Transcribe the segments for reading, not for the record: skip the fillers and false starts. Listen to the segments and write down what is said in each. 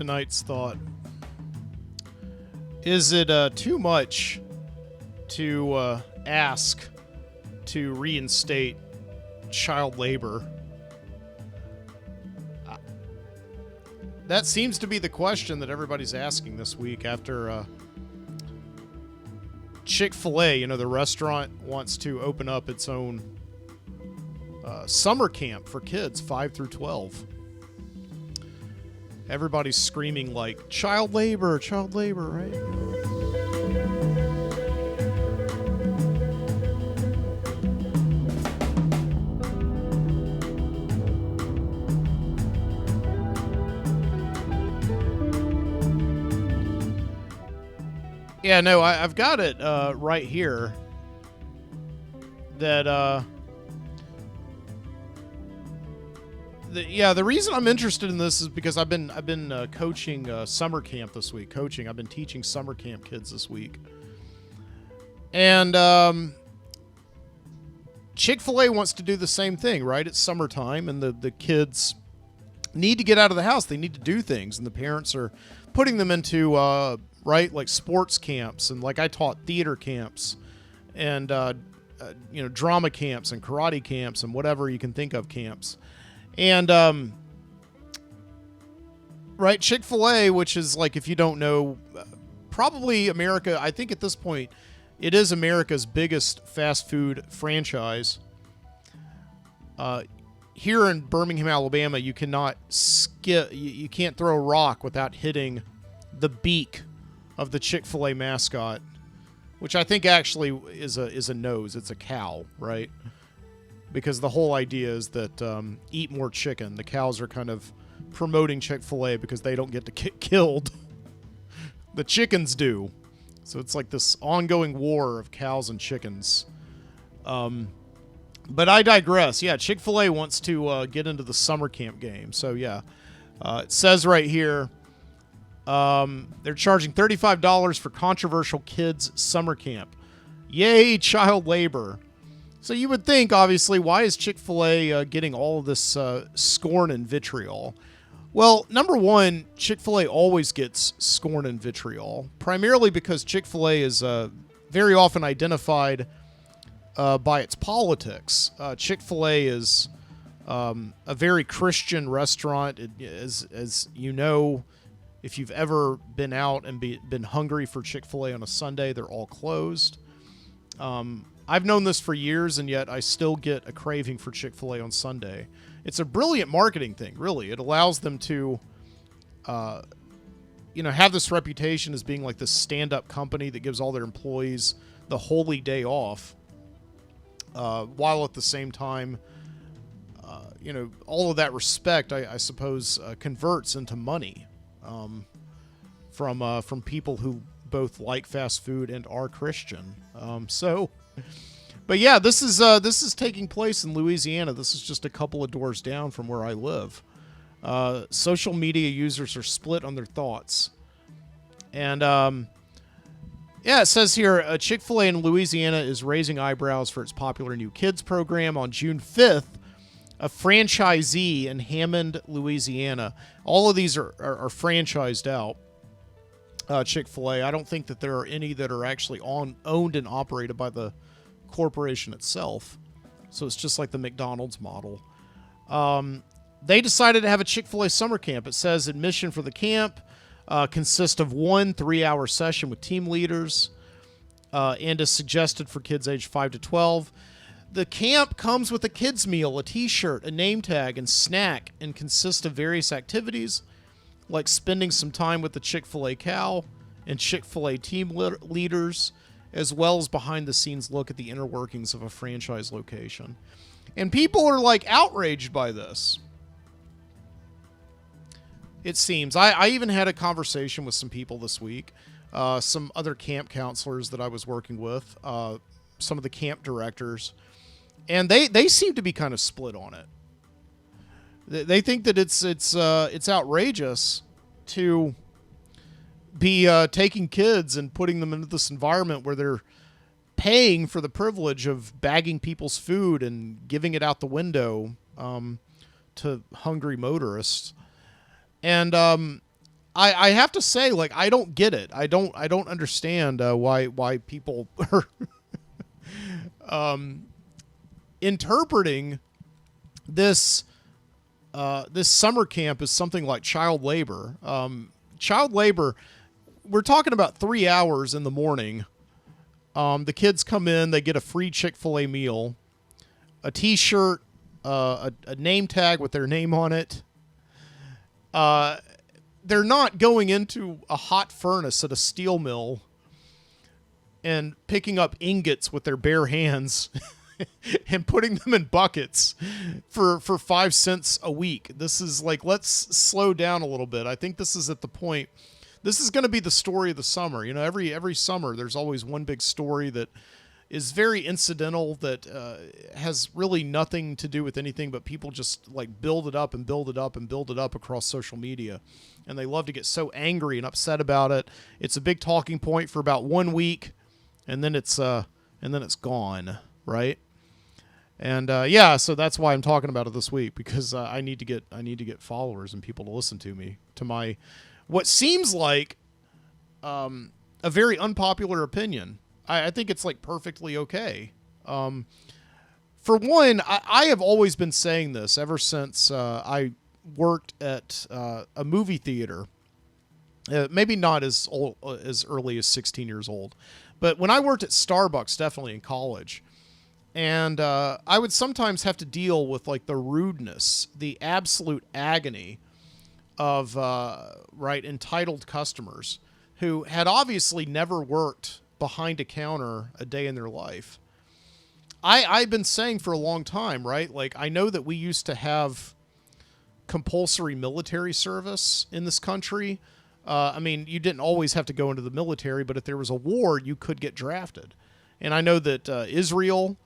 tonight's thought. Is it too much to ask to reinstate child labor? That seems to be the question that everybody's asking this week after Chick-Fil-A, the restaurant, wants to open up its own summer camp for kids 5 through 12. Everybody's screaming like, child labor, right? Yeah, no, I've got it right here. That the reason I'm interested in this is because I've been coaching summer camp this week. I've been teaching summer camp kids this week, and Chick-Fil-A wants to do the same thing, right? It's summertime, and the kids need to get out of the house. They need to do things, and the parents are putting them into like sports camps, and like I taught theater camps, and drama camps and karate camps and whatever you can think of camps. And right, Chick-fil-A, which is, like, if you don't know, probably America, I think at this point it is America's biggest fast food franchise. Here in Birmingham, Alabama, you cannot you can't throw a rock without hitting the beak of the Chick-fil-A mascot, which I think actually is a nose. It's a cow, right? Because the whole idea is that eat more chicken. The cows are kind of promoting Chick-fil-A because they don't get to get killed. The chickens do. So it's like this ongoing war of cows and chickens. But I digress. Yeah, Chick-fil-A wants to get into the summer camp game. So yeah, it says right here, they're charging $35 for controversial kids summer camp. Yay, child labor. So you would think, obviously, why is Chick-fil-A getting all of this scorn and vitriol? Well, number one, Chick-fil-A always gets scorn and vitriol, primarily because Chick-fil-A is very often identified by its politics. Chick-fil-A is a very Christian restaurant. As you know, if you've ever been out and been hungry for Chick-fil-A on a Sunday, they're all closed. I've known this for years, and yet I still get a craving for Chick-fil-A on Sunday. It's a brilliant marketing thing, really. It allows them to, have this reputation as being like this stand-up company that gives all their employees the holy day off, while at the same time, all of that respect, I suppose, converts into money from people who both like fast food and are Christian. But yeah, this is taking place in Louisiana. This is just a couple of doors down from where I live. Social media users are split on their thoughts. And it says here, Chick-fil-A in Louisiana is raising eyebrows for its popular new kids program. On June 5th, a franchisee in Hammond, Louisiana. All of these are franchised out. Chick-fil-A. I don't think that there are any that are actually owned and operated by the corporation itself. So it's just like the McDonald's model. They decided to have a Chick-fil-A summer camp. It says admission for the camp consists of 1 3-hour session with team leaders and is suggested for kids aged 5 to 12. The camp comes with a kids meal, a t-shirt, a name tag, and snack, and consists of various activities like spending some time with the Chick-fil-A cow and Chick-fil-A team leaders, as well as behind-the-scenes look at the inner workings of a franchise location. And people are, like, outraged by this. It seems. I even had a conversation with some people this week, some other camp counselors that I was working with, some of the camp directors, and they seem to be kind of split on it. They think that it's outrageous to be taking kids and putting them into this environment where they're paying for the privilege of bagging people's food and giving it out the window to hungry motorists. And I have to say, like, I don't get it. I don't understand why people are interpreting this this summer camp as something like child labor. Child labor. We're talking about 3 hours in the morning. The kids come in, they get a free Chick-fil-A meal, a T-shirt, a name tag with their name on it. They're not going into a hot furnace at a steel mill and picking up ingots with their bare hands and putting them in buckets for 5 cents a week. This is like, let's slow down a little bit. I think this is at the point. This is going to be the story of the summer. You know, every summer there's always one big story that is very incidental, that has really nothing to do with anything, but people just like build it up and build it up and build it up across social media. And they love to get so angry and upset about it. It's a big talking point for about 1 week, and then it's gone, right? And yeah, so that's why I'm talking about it this week, because I need to get followers and people to listen to me, to my what seems like a very unpopular opinion. I think it's like perfectly okay. For one, I have always been saying this ever since I worked at a movie theater. Maybe not as early as 16 years old, but when I worked at Starbucks, definitely in college. And I would sometimes have to deal with like the rudeness, the absolute agony of entitled customers who had obviously never worked behind a counter a day in their life. I've been saying for a long time, right? Like, I know that we used to have compulsory military service in this country. I mean, you didn't always have to go into the military, but if there was a war, you could get drafted. And I know that Israel,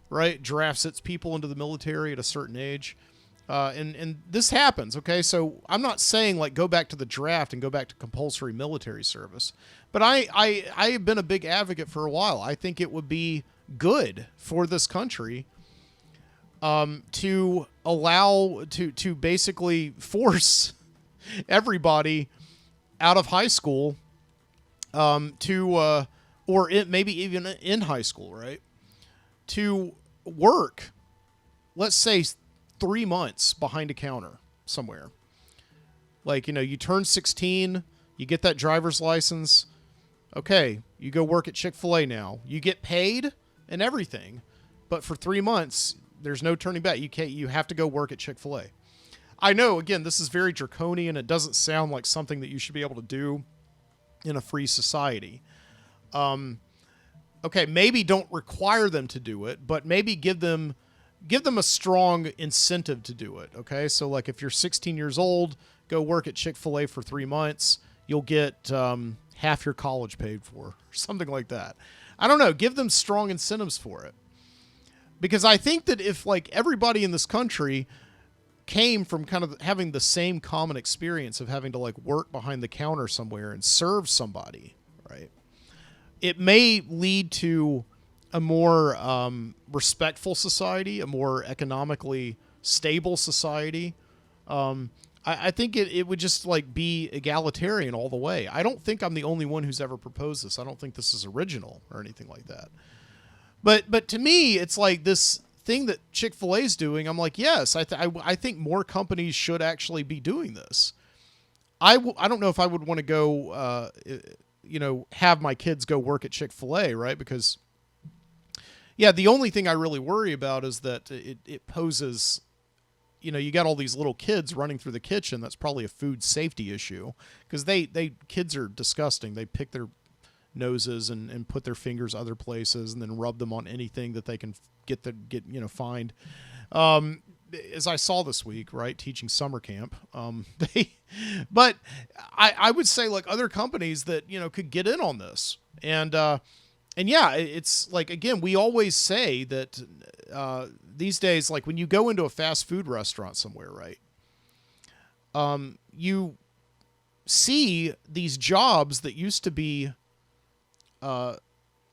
right, drafts its people into the military at a certain age. And this happens, okay? So I'm not saying, like, go back to the draft and go back to compulsory military service. But I have been a big advocate for a while. I think it would be good for this country to allow, to basically force everybody out of high school maybe even in high school, right, to work, let's say, 3 months behind a counter somewhere. Like, you know, you turn 16, you get that driver's license. Okay, you go work at Chick-fil-A now. You get paid and everything, but for 3 months, there's no turning back. You have to go work at Chick-fil-A. I know, again, this is very draconian. It doesn't sound like something that you should be able to do in a free society. Okay, maybe don't require them to do it, but maybe give them a strong incentive to do it. Okay, so like if you're 16 years old, go work at Chick-fil-A for 3 months. You'll get half your college paid for, or something like that. I don't know. Give them strong incentives for it, because I think that if like everybody in this country came from kind of having the same common experience of having to like work behind the counter somewhere and serve somebody, right, it may lead to a more respectful society, a more economically stable society. I think it would just like be egalitarian all the way. I don't think I'm the only one who's ever proposed this. I don't think this is original or anything like that. But to me, it's like this thing that Chick-fil-A is doing. I'm like, yes, I think more companies should actually be doing this. I don't know if I would want to go, have my kids go work at Chick-fil-A, right? Because, yeah, the only thing I really worry about is that it poses, you got all these little kids running through the kitchen. That's probably a food safety issue, because kids are disgusting. They pick their noses and put their fingers other places and then rub them on anything that they can find. As I saw this week, right, teaching summer camp, but I would say like other companies that, could get in on this. And yeah, it's like, again, we always say that these days, like when you go into a fast food restaurant somewhere, right, you see these jobs that used to be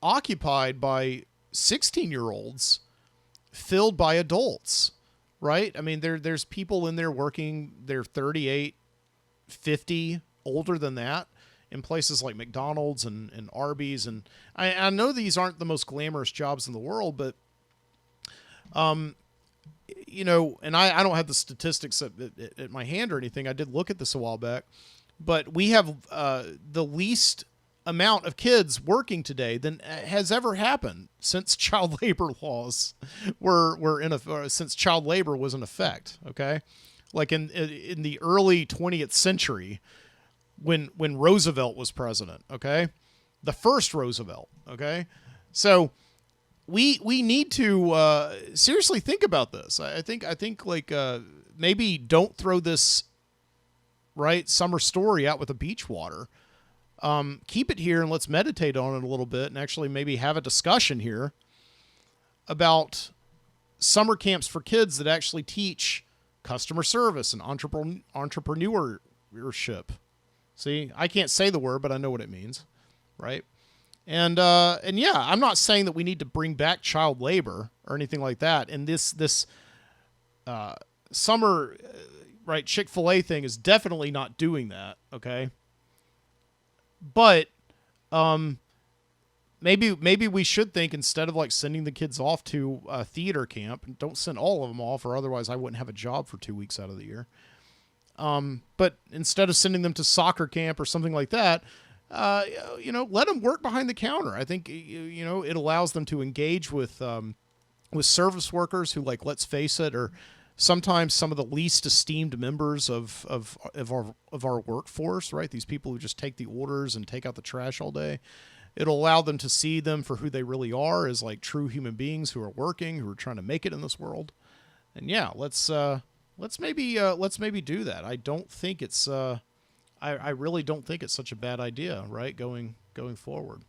occupied by 16-year-olds filled by adults, right? I mean, there's people in there working, they're 38, 50, older than that in places like McDonald's and Arby's. And I know these aren't the most glamorous jobs in the world, but, you know, and I don't have the statistics at my hand or anything. I did look at this a while back, but we have the least amount of kids working today than has ever happened since child labor laws were since child labor was in effect. Okay, like in the early 20th century, when Roosevelt was president. Okay, the first Roosevelt. Okay, so we need to seriously think about this. I think like maybe don't throw this summer story out with the beach water. Keep it here and let's meditate on it a little bit and actually maybe have a discussion here about summer camps for kids that actually teach customer service and entrepreneurship. See, I can't say the word, but I know what it means, right? And yeah, I'm not saying that we need to bring back child labor or anything like that. And this summer, Chick-Fil-A thing is definitely not doing that. Okay. But maybe we should think, instead of like sending the kids off to a theater camp, and don't send all of them off, or otherwise I wouldn't have a job for 2 weeks out of the year. But instead of sending them to soccer camp or something like that, you know, let them work behind the counter. I think, you know, it allows them to engage with service workers who, like, let's face it, are sometimes some of the least esteemed members of our workforce, right? These people who just take the orders and take out the trash all day. It'll allow them to see them for who they really are, as like true human beings who are working, who are trying to make it in this world. And yeah, let's maybe do that. I don't think it's I really don't think it's such a bad idea, right? Going forward.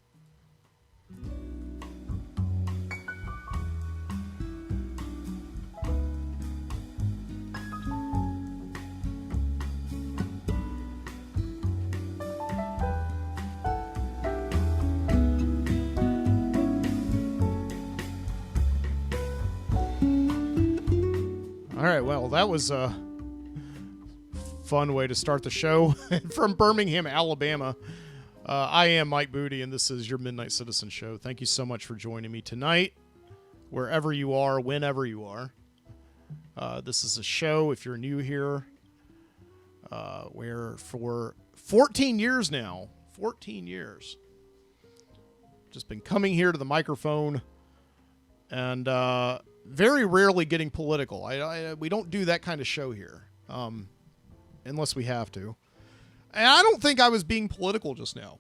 All right, well, that was a fun way to start the show from Birmingham, Alabama. I am Mike Booty, and this is your Midnight Citizen Show. Thank you so much for joining me tonight, wherever you are, whenever you are. This is a show, if you're new here, where for 14 years now, 14 years, just been coming here to the microphone and very rarely getting political. We don't do that kind of show here, unless we have to. And I don't think I was being political just now.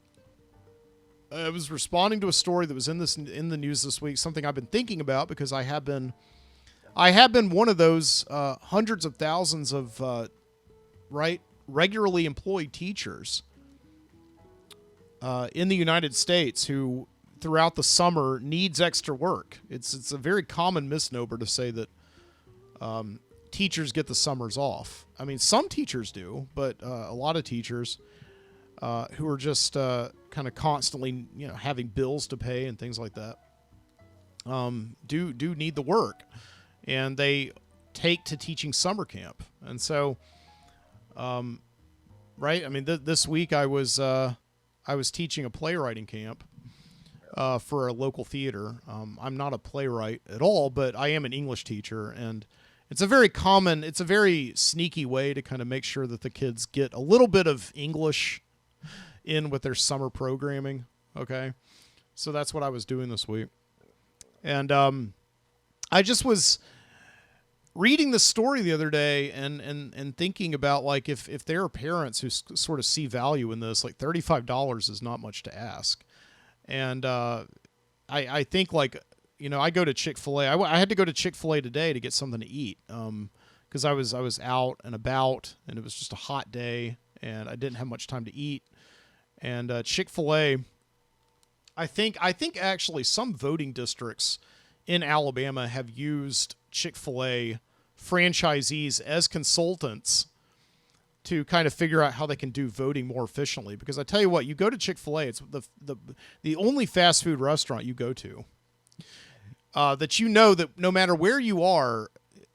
I was responding to a story that was in the news this week, something I've been thinking about, because I have been one of those hundreds of thousands of regularly employed teachers in the United States who, throughout the summer, needs extra work. It's a very common misnomer to say that teachers get the summers off. I mean, some teachers do, but a lot of teachers who are just kind of constantly, you know, having bills to pay and things like that, do need the work, and they take to teaching summer camp. And so, right? I mean, this week I was teaching a playwriting camp for a local theater. I'm not a playwright at all, but I am an English teacher, and it's a very sneaky way to kind of make sure that the kids get a little bit of English in with their summer programming. Okay. So that's what I was doing this week. And I just was reading the story the other day and thinking about, like, if there are parents who sort of see value in this, like $35 is not much to ask. And I think, like, you know, I go to Chick-Fil-A. I had to go to Chick-Fil-A today to get something to eat because I was out and about, and it was just a hot day, and I didn't have much time to eat. And Chick-Fil-A, I think actually some voting districts in Alabama have used Chick-Fil-A franchisees as consultants to kind of figure out how they can do voting more efficiently. Because I tell you what, you go to Chick-fil-A, it's the only fast food restaurant you go to that you know that no matter where you are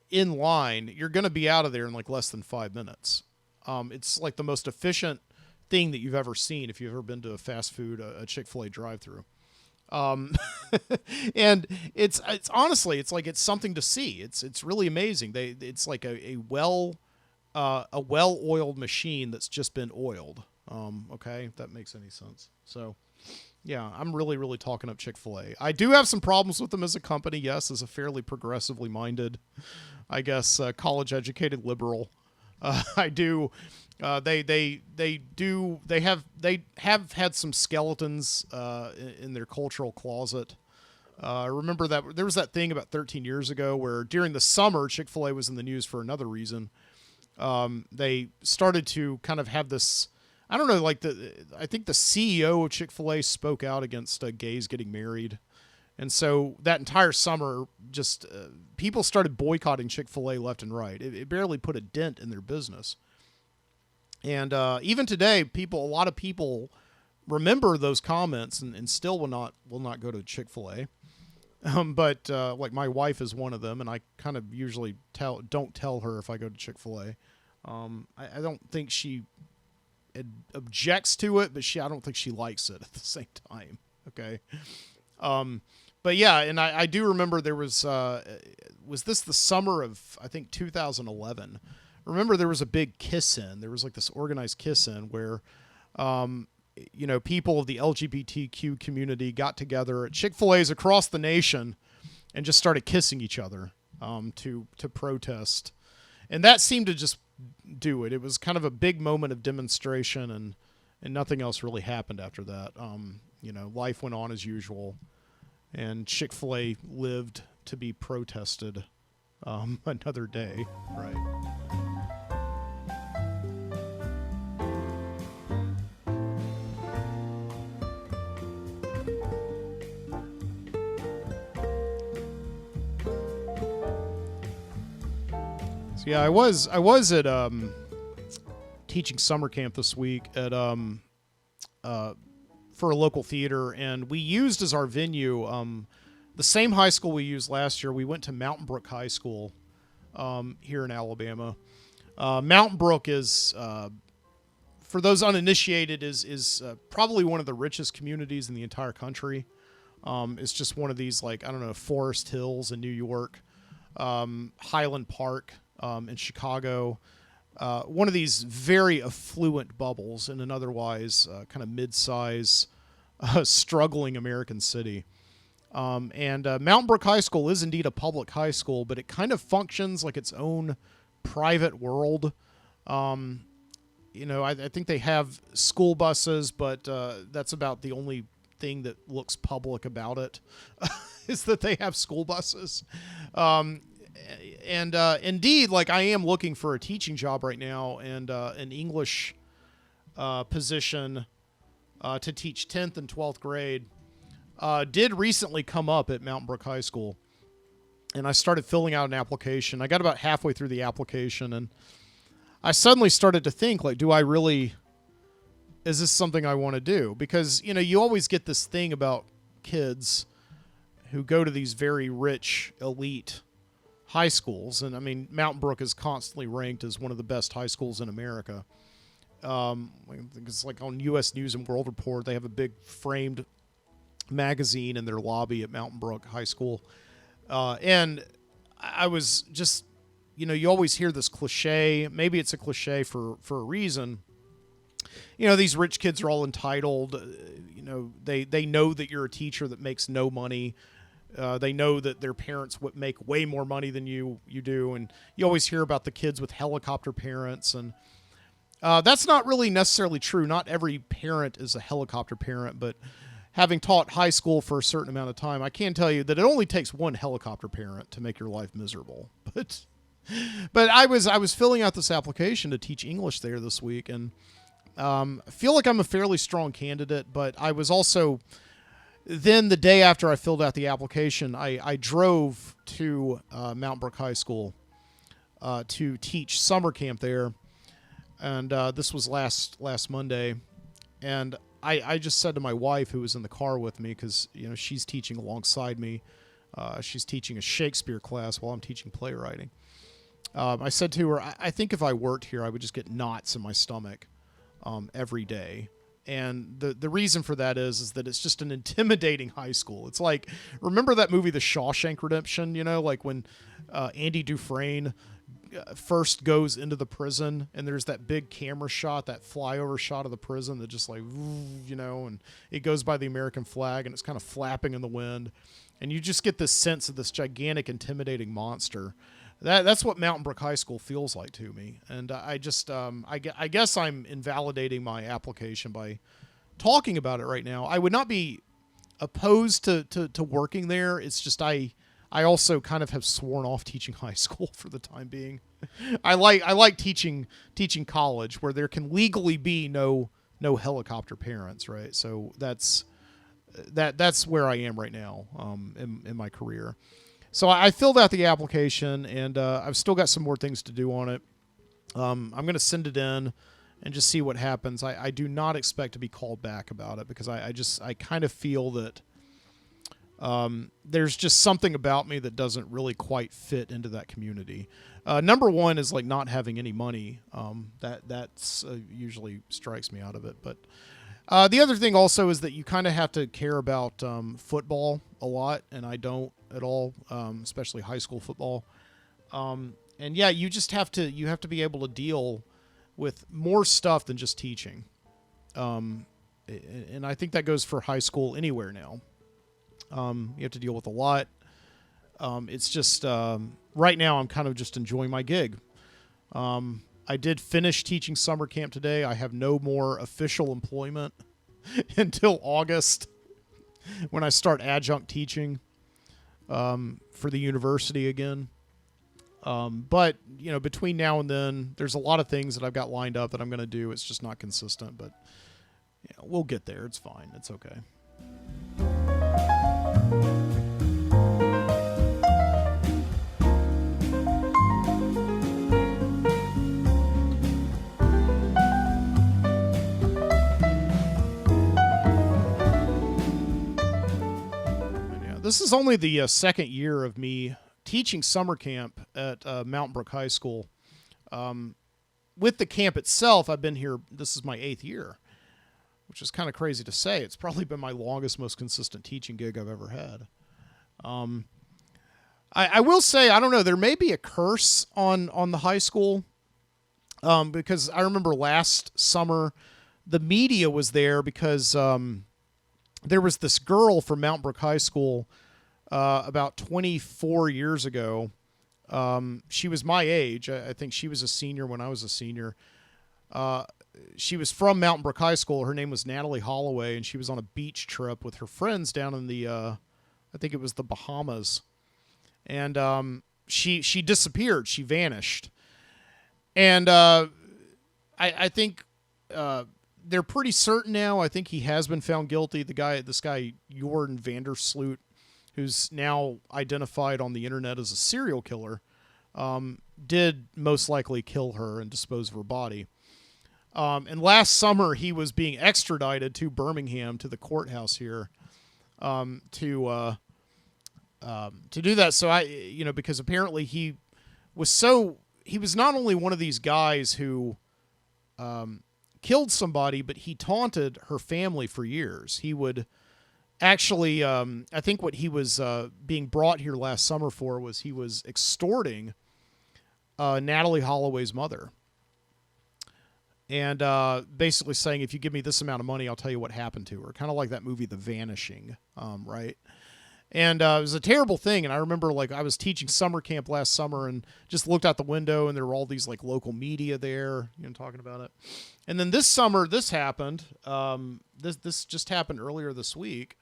in line, you're going to be out of there in like less than 5 minutes. It's like the most efficient thing that you've ever seen if you've ever been to a fast food, a Chick-fil-A drive-through. Um, and it's honestly, it's like, it's something to see. It's really amazing. It's like a well-oiled machine that's just been oiled. Okay, if that makes any sense. So, yeah, I'm really, really talking up Chick-fil-A. I do have some problems with them as a company, yes, as a fairly progressively minded, I guess, college-educated liberal. I do. They have had some skeletons in their cultural closet. I remember that there was that thing about 13 years ago where during the summer, Chick-fil-A was in the news for another reason. They started to kind of have this, I don't know, like I think the CEO of Chick-fil-A spoke out against gays getting married. And so that entire summer, just people started boycotting Chick-fil-A left and right. It barely put a dent in their business. And even today, a lot of people remember those comments and still will not go to Chick-fil-A. But like my wife is one of them, and I kind of usually don't tell her if I go to Chick-fil-A. I don't think she objects to it, but I don't think she likes it at the same time. Okay. But yeah, and I do remember there was this the summer of, I think, 2011. Remember there was a big kiss-in. There was like this organized kiss-in where, people of the LGBTQ community got together at Chick-fil-A's across the nation and just started kissing each other to protest. And that seemed to just do it. It was kind of a big moment of demonstration, and nothing else really happened after that. Life went on as usual. And Chick-fil-A lived to be protested another day, right? So yeah, I was at teaching summer camp this week at for a local theater, and we used as our venue the same high school we used last year. We went to Mountain Brook High School here in Alabama. Mountain Brook is, for those uninitiated, is probably one of the richest communities in the entire country. It's just one of these, like, I don't know, Forest Hills in New York, Highland Park in Chicago. One of these very affluent bubbles in an otherwise kind of mid-size, struggling American city. And Mountain Brook High School is indeed a public high school, but it kind of functions like its own private world. I think they have school buses, but that's about the only thing that looks public about it, is that they have school buses. And indeed, like, I am looking for a teaching job right now, and an English position to teach 10th and 12th grade did recently come up at Mountain Brook High School. And I started filling out an application. I got about halfway through the application, and I suddenly started to think, like, is this something I want to do? Because, you always get this thing about kids who go to these very rich, elite high schools. And I mean, Mountain Brook is constantly ranked as one of the best high schools in America. I think it's like on U.S. News and World Report, they have a big framed magazine in their lobby at Mountain Brook High School. And I was just, you always hear this cliche. Maybe it's a cliche for a reason. These rich kids are all entitled. They know that you're a teacher that makes no money. They know that their parents would make way more money than you do. And you always hear about the kids with helicopter parents. And that's not really necessarily true. Not every parent is a helicopter parent, but having taught high school for a certain amount of time, I can tell you that it only takes one helicopter parent to make your life miserable. But I was filling out this application to teach English there this week, and I feel like I'm a fairly strong candidate, but I was also... Then the day after I filled out the application, I drove to Mountain Brook High School to teach summer camp there, and this was last Monday. And I just said to my wife, who was in the car with me, because she's teaching alongside me, she's teaching a Shakespeare class while I'm teaching playwriting. I said to her, I think if I worked here, I would just get knots in my stomach. every day. And the reason for that is that it's just an intimidating high school. It's like, remember that movie, The Shawshank Redemption? You know, like when Andy Dufresne first goes into the prison, and there's that big camera shot, that flyover shot of the prison that just like, you know, and it goes by the American flag, and it's kind of flapping in the wind, and you just get this sense of this gigantic, intimidating monster. That's what Mountain Brook High School feels like to me. And I just, I guess I'm invalidating my application by talking about it right now. I would not be opposed to working there. It's just I also kind of have sworn off teaching high school for the time being. I like teaching college, where there can legally be no helicopter parents, right? So that's where I am right now in my career. So I filled out the application, and I've still got some more things to do on it. I'm going to send it in and just see what happens. I do not expect to be called back about it, because I kind of feel that there's just something about me that doesn't really quite fit into that community. Number one is like not having any money. That's usually strikes me out of it. But the other thing also is that you kind of have to care about football a lot, and I don't at all, especially high school football. And yeah, you have to be able to deal with more stuff than just teaching. And I think that goes for high school anywhere now. You have to deal with a lot. It's just, right now I'm kind of just enjoying my gig. I did finish teaching summer camp today. I have no more official employment until August, when I start adjunct teaching for the university again. But, you know, between now and then, there's a lot of things that I've got lined up that I'm going to do. It's just not consistent, but you know, we'll get there. It's fine. It's okay. This is only the second year of me teaching summer camp at Mountain Brook High School. With the camp itself, I've been here, this is my 8th year, which is kind of crazy to say. It's probably been my longest, most consistent teaching gig I've ever had. I will say, I don't know, there may be a curse on the high school, because I remember last summer, the media was there because there was this girl from Mountain Brook High School about 24 years ago. She was my age. I think she was a senior when I was a senior. She was from Mountain Brook High School. Her name was Natalie Holloway, and she was on a beach trip with her friends down in the, I think it was the Bahamas. And she disappeared. She vanished. And I think they're pretty certain now. I think he has been found guilty. This guy Jordan Vandersloot, who's now identified on the internet as a serial killer, did most likely kill her and dispose of her body. And last summer, he was being extradited to Birmingham, to the courthouse here, to do that. So because apparently he was not only one of these guys who killed somebody, but he taunted her family for years. He would actually, I think what he was being brought here last summer for was he was extorting Natalie Holloway's mother. And basically saying, if you give me this amount of money, I'll tell you what happened to her. Kind of like that movie, The Vanishing, right? And it was a terrible thing. And I remember, like, I was teaching summer camp last summer and just looked out the window, and there were all these, like, local media there, talking about it. And then this summer, this happened. This just happened earlier this week.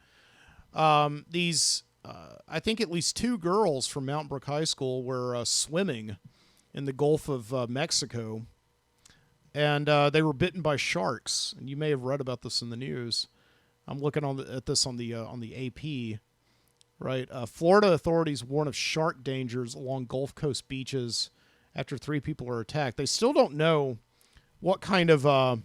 These, I think at least 2 girls from Mountain Brook High School were swimming in the Gulf of Mexico. And they were bitten by sharks. And you may have read about this in the news. I'm looking at this on the AP. Right, Florida authorities warn of shark dangers along Gulf Coast beaches after 3 people are attacked. They still don't know what kind of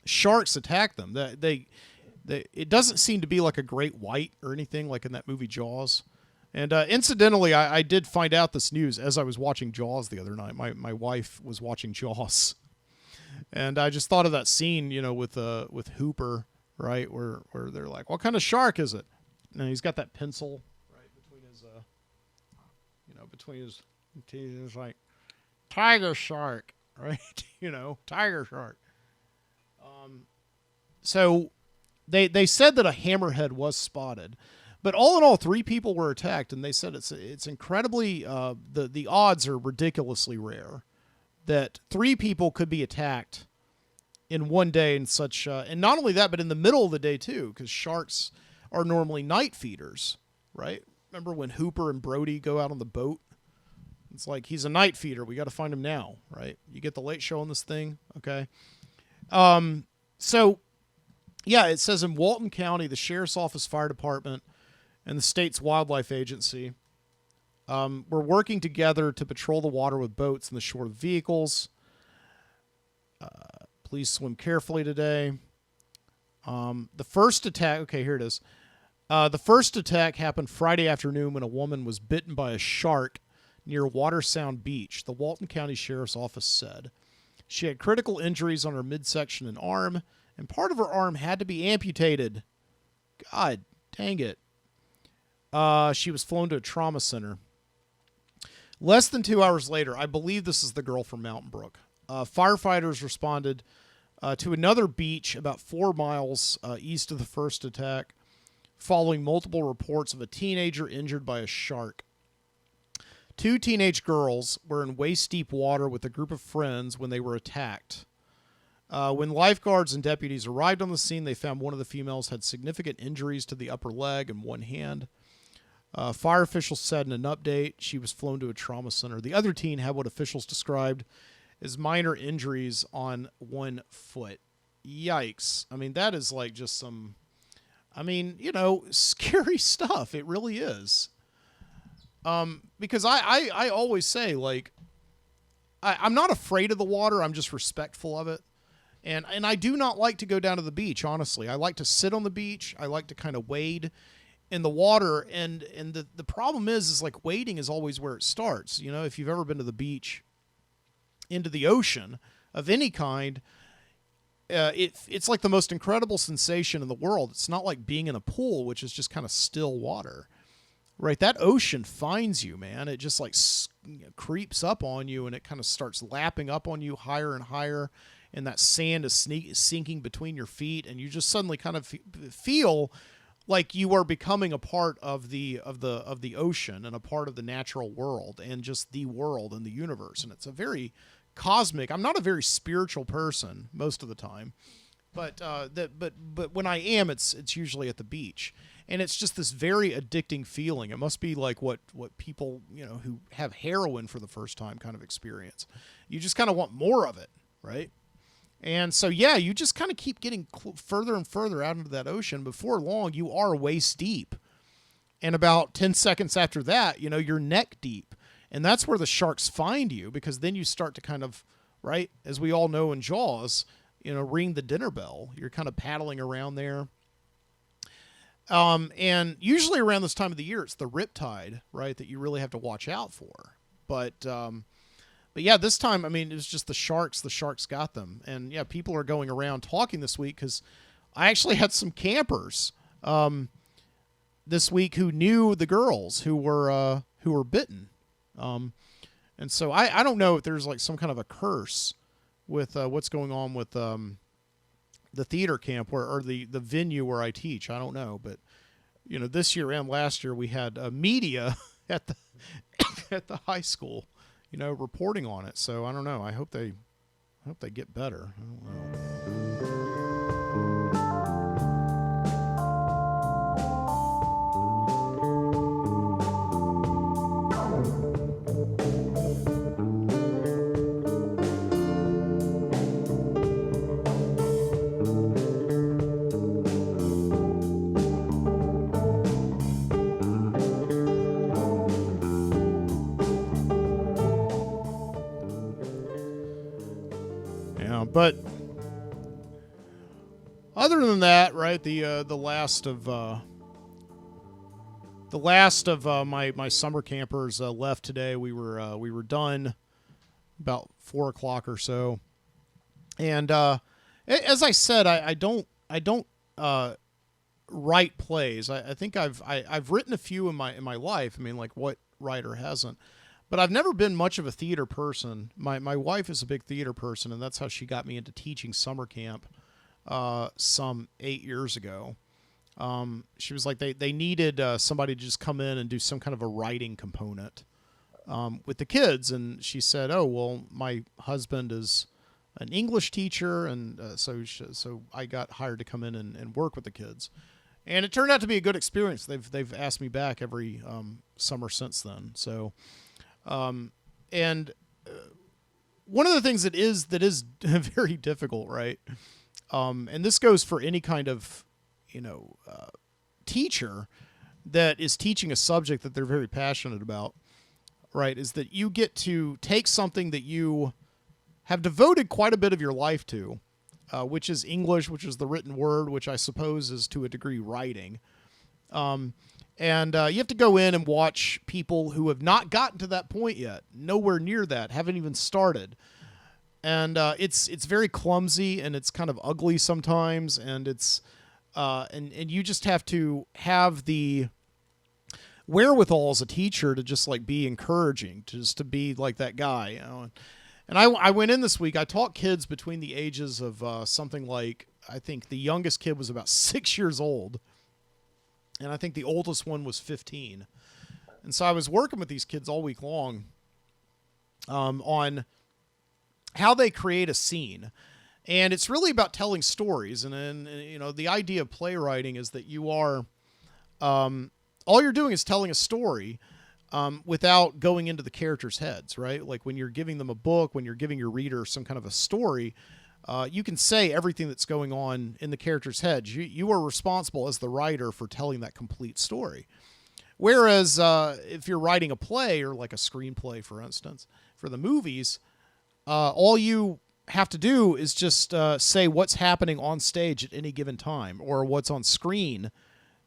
sharks attack them. It doesn't seem to be like a great white or anything like in that movie Jaws. And incidentally, I did find out this news as I was watching Jaws the other night. My wife was watching Jaws. And I just thought of that scene, with Hooper, right, where they're like, "What kind of shark is it?" And he's got that pencil right between his teeth. It's like tiger shark, right? Tiger shark. So they said that a hammerhead was spotted, but all in all, 3 people were attacked, and they said it's incredibly the odds are ridiculously rare that 3 people could be attacked in one day in such and not only that, but in the middle of the day too, because sharks are normally night feeders, right? Remember when Hooper and Brody go out on the boat? It's like, he's a night feeder. We got to find him now, right? You get the Late Show on this thing, okay? So, yeah, it says in Walton County, the Sheriff's Office Fire Department and the state's wildlife agency were working together to patrol the water with boats and the shore of vehicles. Please swim carefully today. The first attack, okay, here it is. The first attack happened Friday afternoon when a woman was bitten by a shark near Watersound Beach, the Walton County Sheriff's Office said. She had critical injuries on her midsection and arm, and part of her arm had to be amputated. God dang it. She was flown to a trauma center. Less than 2 hours later, I believe this is the girl from Mountain Brook, firefighters responded to another beach about 4 miles east of the first attack, following multiple reports of a teenager injured by a shark. 2 teenage girls were in waist-deep water with a group of friends when they were attacked. When lifeguards and deputies arrived on the scene, they found one of the females had significant injuries to the upper leg and one hand. Fire officials said in an update she was flown to a trauma center. The other teen had what officials described as minor injuries on one foot. Yikes. I mean, that is like just some, scary stuff. It really is. Because I always say, like, I'm not afraid of the water. I'm just respectful of it. And I do not like to go down to the beach, honestly. I like to sit on the beach. I like to kind of wade in the water. And the problem is like wading is always where it starts. If you've ever been to the beach, into the ocean of any kind, it's like the most incredible sensation in the world. It's not like being in a pool, which is just kind of still water. Right, that ocean finds you, man. It just like creeps up on you, and it kind of starts lapping up on you higher and higher, and that sand is sinking between your feet, and you just suddenly kind of feel like you are becoming a part of the ocean and a part of the natural world and just the world and the universe. And it's a very cosmic. I'm not a very spiritual person most of the time, but when I am, it's usually at the beach. And it's just this very addicting feeling. It must be like what people, who have heroin for the first time kind of experience. You just kind of want more of it, right? And so, yeah, you just kind of keep getting further and further out into that ocean. Before long, you are waist deep. And about 10 seconds after that, you're neck deep. And that's where the sharks find you, because then you start to kind of, right, as we all know in Jaws, ring the dinner bell. You're kind of paddling around there. And usually around this time of the year, it's the riptide, right, that you really have to watch out for. But yeah, this time, it was just the sharks. The sharks got them. And yeah, people are going around talking this week, because I actually had some campers this week who knew the girls who were bitten. And so I don't know if there's like some kind of a curse with what's going on with the theater camp or the venue where I teach. I don't know, but this year and last year we had media at the at the high school, reporting on it. So I don't know. I hope they get better. I don't know. But other than that, right, the last of my summer campers left today. We were done about 4:00 or so. And as I said, I don't write plays. I think I've written a few in my life. I mean, like, what writer hasn't? But I've never been much of a theater person. My wife is a big theater person, and that's how she got me into teaching summer camp some 8 years ago. She was like, they needed somebody to just come in and do some kind of a writing component with the kids. And she said, oh, well, my husband is an English teacher, and so I got hired to come in and work with the kids. And it turned out to be a good experience. They've asked me back every summer since then. So, and one of the things that is very difficult, right? And this goes for any kind of, teacher that is teaching a subject that they're very passionate about, right? Is that you get to take something that you have devoted quite a bit of your life to, which is English, which is the written word, which I suppose is to a degree writing. And you have to go in and watch people who have not gotten to that point yet, nowhere near that, haven't even started. And it's very clumsy, and it's kind of ugly sometimes, and it's and you just have to have the wherewithal as a teacher to just like be encouraging, to be like that guy, And I went in this week. I taught kids between the ages of something like, I think the youngest kid was about 6 years old, and I think the oldest one was 15. And so I was working with these kids all week long on how they create a scene. And it's really about telling stories. And the idea of playwriting is that you are, all you're doing is telling a story without going into the characters' heads, right? Like when you're giving them a book, when you're giving your reader some kind of a story, you can say everything that's going on in the character's heads. You are responsible as the writer for telling that complete story. Whereas if you're writing a play, or like a screenplay, for instance, for the movies, all you have to do is just say what's happening on stage at any given time, or what's on screen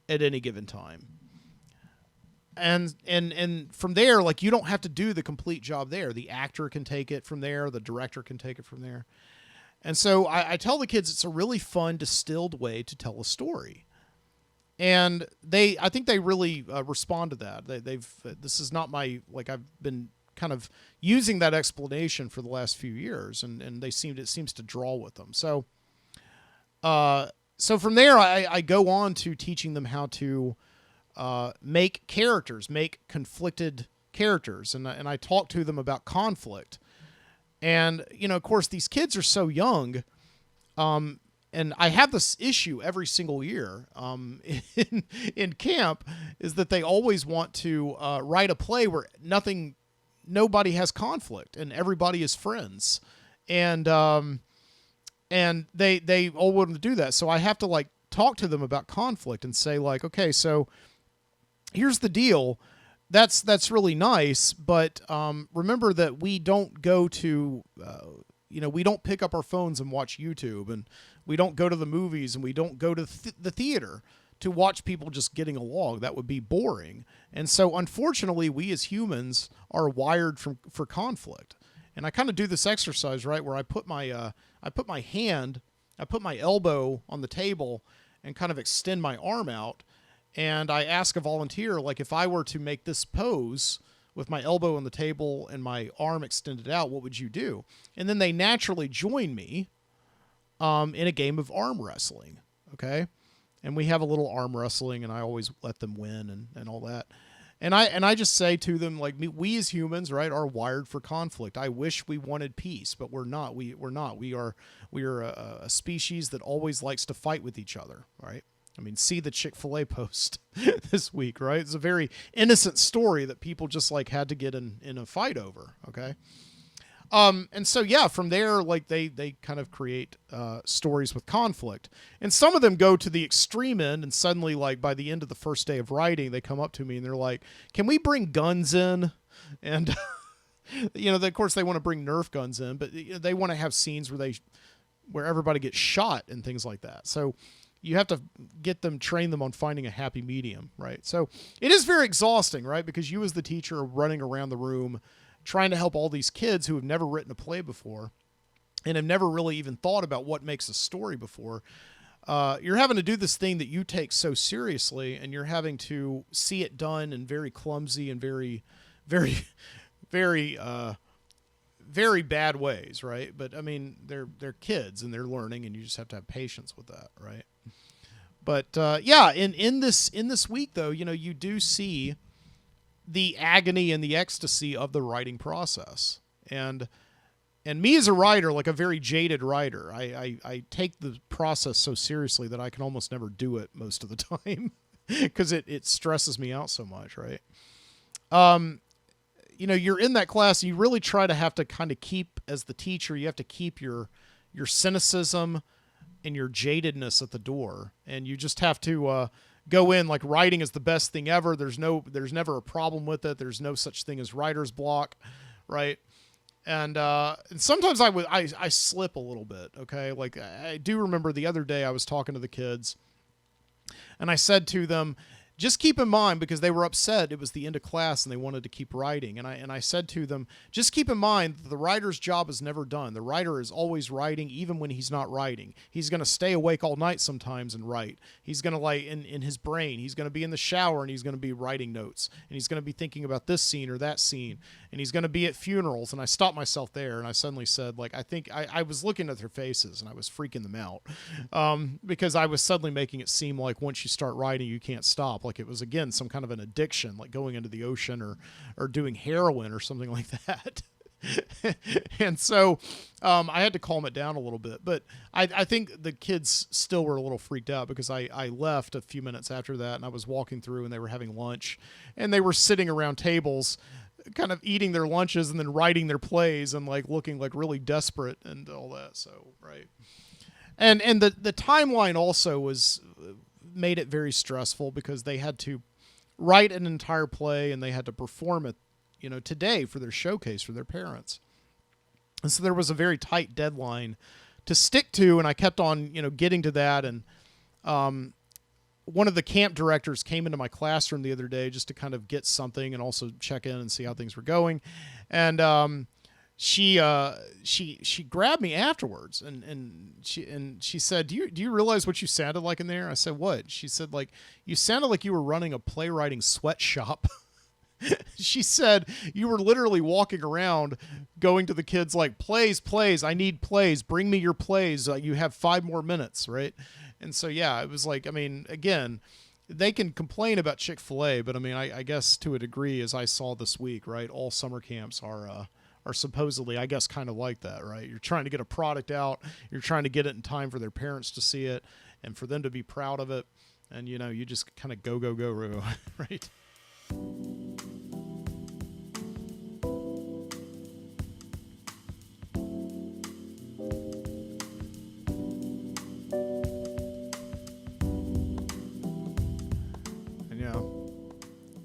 at any given time. And from there, like, you don't have to do the complete job there. The actor can take it from there. The director can take it from there. And so I tell the kids it's a really fun, distilled way to tell a story. And I think they really respond to that. This is not my, like, I've been kind of using that explanation for the last few years, and it seems to draw with them. So from there, I go on to teaching them how to make characters, make conflicted characters. And I talk to them about conflict. And, of course, these kids are so young. And I have this issue every single year in camp, is that they always want to write a play where nobody has conflict and everybody is friends. And they all want to do that. So I have to, like, talk to them about conflict and say, like, okay, so here's the deal. That's really nice, but remember that we don't go to, we don't pick up our phones and watch YouTube, and we don't go to the movies, and we don't go to the theater to watch people just getting along. That would be boring. And so, unfortunately, we as humans are wired for conflict. And I kind of do this exercise, right, where I put my elbow on the table and kind of extend my arm out. And I ask a volunteer, like, if I were to make this pose with my elbow on the table and my arm extended out, what would you do? And then they naturally join me in a game of arm wrestling, okay? And we have a little arm wrestling, and I always let them win and all that. And I just say to them, like, we as humans, right, are wired for conflict. I wish we wanted peace, but we're not. We're not. We are a species that always likes to fight with each other, right? I mean, see the Chick-Fil-A post this week, right? It's a very innocent story that people just, like, had to get in a fight over, okay? And so, yeah, from there, like, they kind of create stories with conflict. And some of them go to the extreme end, and suddenly, like, by the end of the first day of writing, they come up to me and they're like, can we bring guns in? And, of course, they want to bring Nerf guns in, but they want to have scenes where everybody gets shot and things like that. So you have to train them on finding a happy medium, right? So it is very exhausting, right? Because you as the teacher are running around the room trying to help all these kids who have never written a play before. and have never really even thought about what makes a story before, you're having to do this thing that you take so seriously, and you're having to see it done in very clumsy and very, very, very, very bad ways, right? But I mean, they're kids and they're learning, and you just have to have patience with that, right? But yeah, in this week though, you do see the agony and the ecstasy of the writing process, and me as a writer, like a very jaded writer, I take the process so seriously that I can almost never do it most of the time because it stresses me out so much, right? You're in that class, and you really try to have to kind of keep, as the teacher, you have to keep your cynicism and your jadedness at the door, and you just have to go in like writing is the best thing ever. There's never a problem with it. There's no such thing as writer's block, right? And sometimes I slip a little bit, okay? Like I do remember the other day I was talking to the kids, and I said to them, just keep in mind, because they were upset, it was the end of class and they wanted to keep writing. And I said to them, just keep in mind that the writer's job is never done. The writer is always writing, even when he's not writing. He's going to stay awake all night sometimes and write. He's going to, like, in his brain, he's going to be in the shower and he's going to be writing notes. And he's going to be thinking about this scene or that scene. And he's going to be at funerals. And I stopped myself there, and I suddenly said, like, I think I was looking at their faces and I was freaking them out, because I was suddenly making it seem like once you start writing, you can't stop. Like it was, again, some kind of an addiction, like going into the ocean or doing heroin or something like that. And so I had to calm it down a little bit. But I think the kids still were a little freaked out, because I left a few minutes after that, and I was walking through, and they were having lunch, and they were sitting around tables kind of eating their lunches and then writing their plays and like looking like really desperate and all that. So, right. And the timeline also made it very stressful, because they had to write an entire play and they had to perform it, today for their showcase for their parents. And so there was a very tight deadline to stick to, and I kept on, getting to that. And one of the camp directors came into my classroom the other day just to kind of get something and also check in and see how things were going. And she grabbed me afterwards, and she said, do you realize what you sounded like in there? I said, what? She said, like, you sounded like you were running a playwriting sweatshop. She said you were literally walking around going to the kids like, plays, I need plays, bring me your plays, you have 5 more minutes, right? And so, yeah, it was like, I mean, again, they can complain about Chick-Fil-A, but I mean, I guess to a degree, as I saw this week, right, all summer camps are supposedly, I guess, kind of like that, right? You're trying to get a product out, you're trying to get it in time for their parents to see it and for them to be proud of it, and, you just kind of go, right?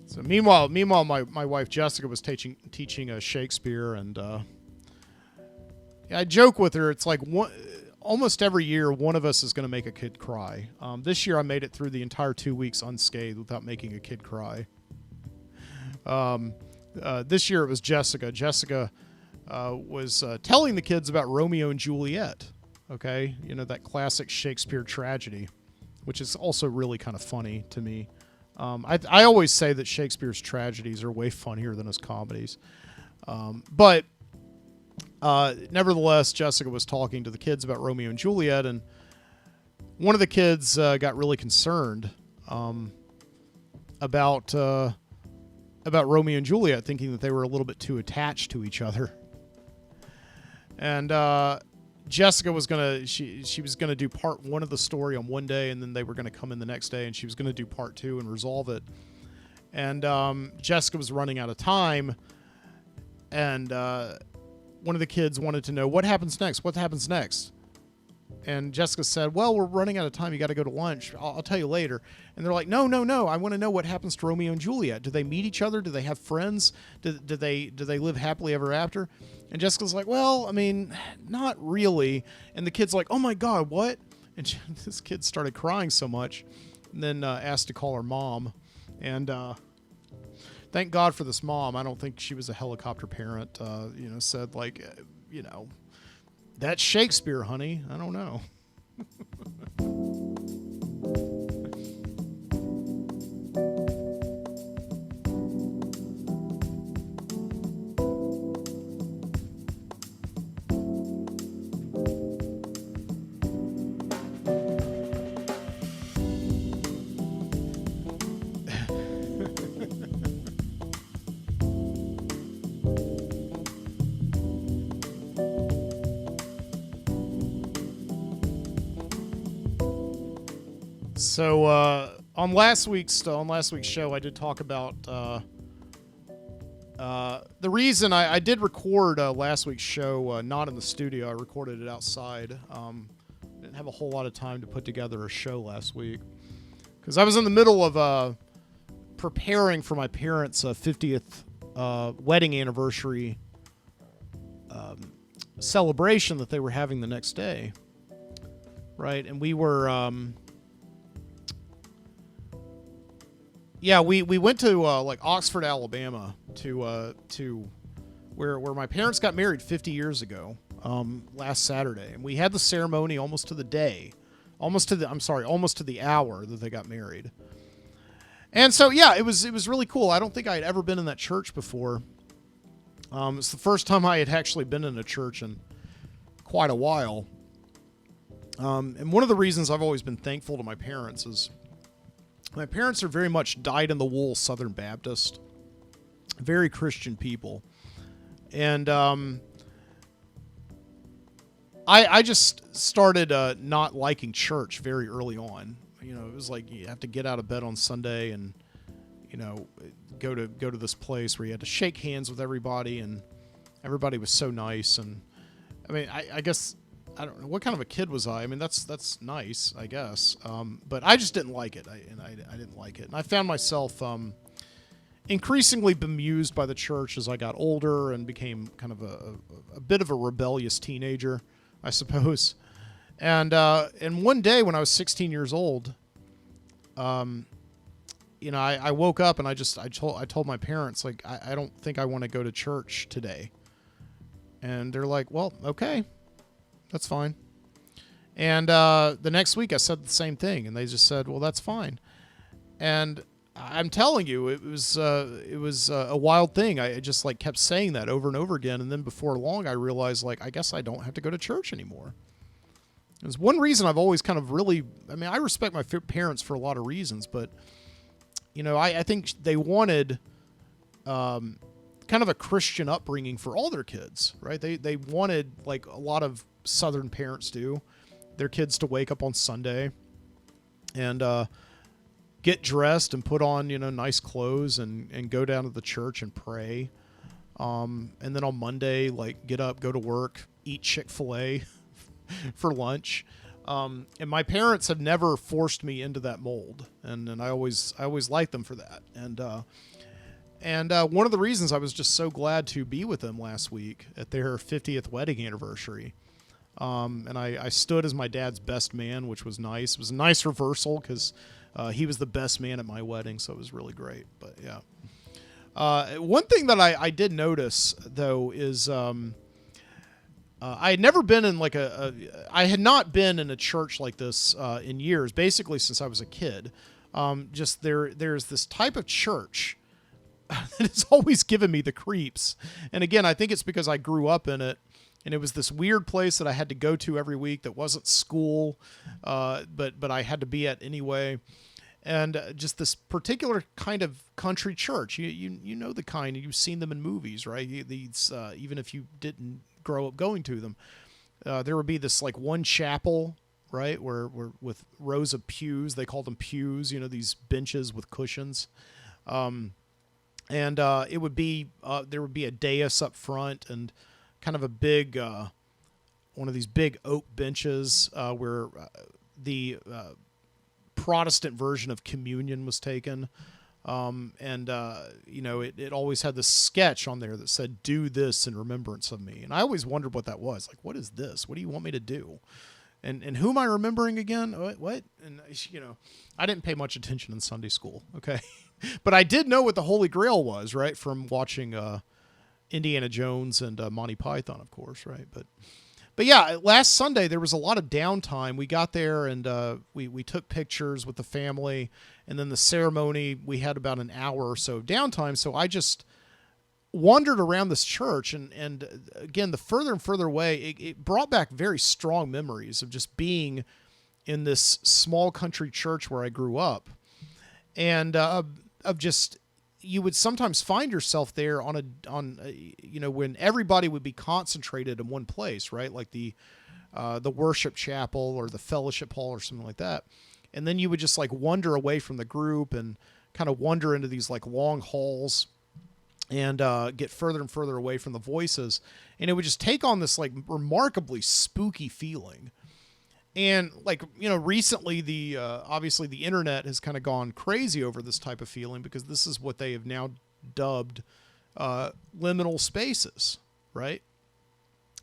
So meanwhile, my wife Jessica was teaching Shakespeare, and I joke with her. It's like almost every year, one of us is going to make a kid cry. This year, I made it through the entire 2 weeks unscathed without making a kid cry. This year it was Jessica. Jessica was telling the kids about Romeo and Juliet. Okay, that classic Shakespeare tragedy, which is also really kind of funny to me. I always say that Shakespeare's tragedies are way funnier than his comedies. But nevertheless, Jessica was talking to the kids about Romeo and Juliet, and one of the kids got really concerned about Romeo and Juliet, thinking that they were a little bit too attached to each other. And Jessica was she was gonna do part 1 of the story on one day, and then they were gonna come in the next day, and she was gonna do part 2 and resolve it. And Jessica was running out of time, and one of the kids wanted to know, what happens next? What happens next? And Jessica said, well, we're running out of time. You got to go to lunch. I'll tell you later. And they're like, no. I want to know what happens to Romeo and Juliet. Do they meet each other? Do they have friends? Do they live happily ever after? And Jessica's like, well, I mean, not really. And the kid's like, oh my God, what? And this kid started crying so much, and then asked to call her mom. And thank God for this mom. I don't think she was a helicopter parent. Said like, That's Shakespeare, honey. I don't know. So on last week's show, I did talk about the reason I did record last week's show not in the studio. I recorded it outside. Didn't have a whole lot of time to put together a show last week because I was in the middle of preparing for my parents' 50th wedding anniversary celebration that they were having the next day, right? And we were. Yeah, we went to like Oxford, Alabama, to where my parents got married 50 years ago, last Saturday, and we had the ceremony almost to the hour that they got married. And so yeah, it was really cool. I don't think I had ever been in that church before. It's the first time I had actually been in a church in quite a while. And one of the reasons I've always been thankful to my parents is. My parents are very much dyed-in-the-wool Southern Baptist, very Christian people. And I just started not liking church very early on. You know, it was like you have to get out of bed on Sunday and, you know, go to this place where you had to shake hands with everybody, and everybody was so nice. And I mean, I guess... I don't know what kind of a kid was I. I mean, that's nice, I guess. But I just didn't like it. I didn't like it. And I found myself increasingly bemused by the church as I got older and became kind of a bit of a rebellious teenager, I suppose. And one day when I was 16 years old, you know, I woke up and I told my parents, like, I don't think I want to go to church today. And they're like, well, okay. That's fine. And the next week I said the same thing, and they just said, well, that's fine. And I'm telling you, it was a wild thing. I just like kept saying that over and over again, and then before long I realized, like, I guess I don't have to go to church anymore. There's one reason I've always kind of really, I mean, I respect my parents for a lot of reasons, but, you know, I think they wanted kind of a Christian upbringing for all their kids, right? They wanted, like a lot of Southern parents do, their kids to wake up on Sunday and get dressed and put on, you know, nice clothes and go down to the church and pray. And then on Monday, like, get up, go to work, eat Chick-Fil-A for lunch. And my parents have never forced me into that mold. And I always liked them for that. And one of the reasons I was just so glad to be with them last week at their 50th wedding anniversary. And I stood as my dad's best man, which was nice. It was a nice reversal because he was the best man at my wedding, so it was really great. But yeah, one thing that I did notice though is I had never been in like I had not been in a church like this in years, basically since I was a kid. Just there's this type of church that has always given me the creeps, and again, I think it's because I grew up in it. And it was this weird place that I had to go to every week that wasn't school, but I had to be at anyway. And just this particular kind of country church. You know the kind, you've seen them in movies, right? These even if you didn't grow up going to them, there would be this like one chapel, right, where with rows of pews. They called them pews, you know, these benches with cushions. And it would be there would be a dais up front and kind of a big, one of these big oak benches where the Protestant version of communion was taken. You know, it always had this sketch on there that said, do this in remembrance of me. And I always wondered what that was. Like, what is this? What do you want me to do? And who am I remembering again? What? And, you know, I didn't pay much attention in Sunday school. Okay. But I did know what the Holy Grail was, right? From watching, Indiana Jones and Monty Python, of course, right? But yeah, last Sunday there was a lot of downtime. We got there and we took pictures with the family, and then the ceremony we had about an hour or so of downtime. So I just wandered around this church, and again, the further and further away, it brought back very strong memories of just being in this small country church where I grew up, and of just, you would sometimes find yourself there when everybody would be concentrated in one place, right? Like the worship chapel or the fellowship hall or something like that. And then you would just like wander away from the group and kind of wander into these like long halls and get further and further away from the voices. And it would just take on this like remarkably spooky feeling. And like, recently obviously the internet has kind of gone crazy over this type of feeling, because this is what they have now dubbed liminal spaces, right?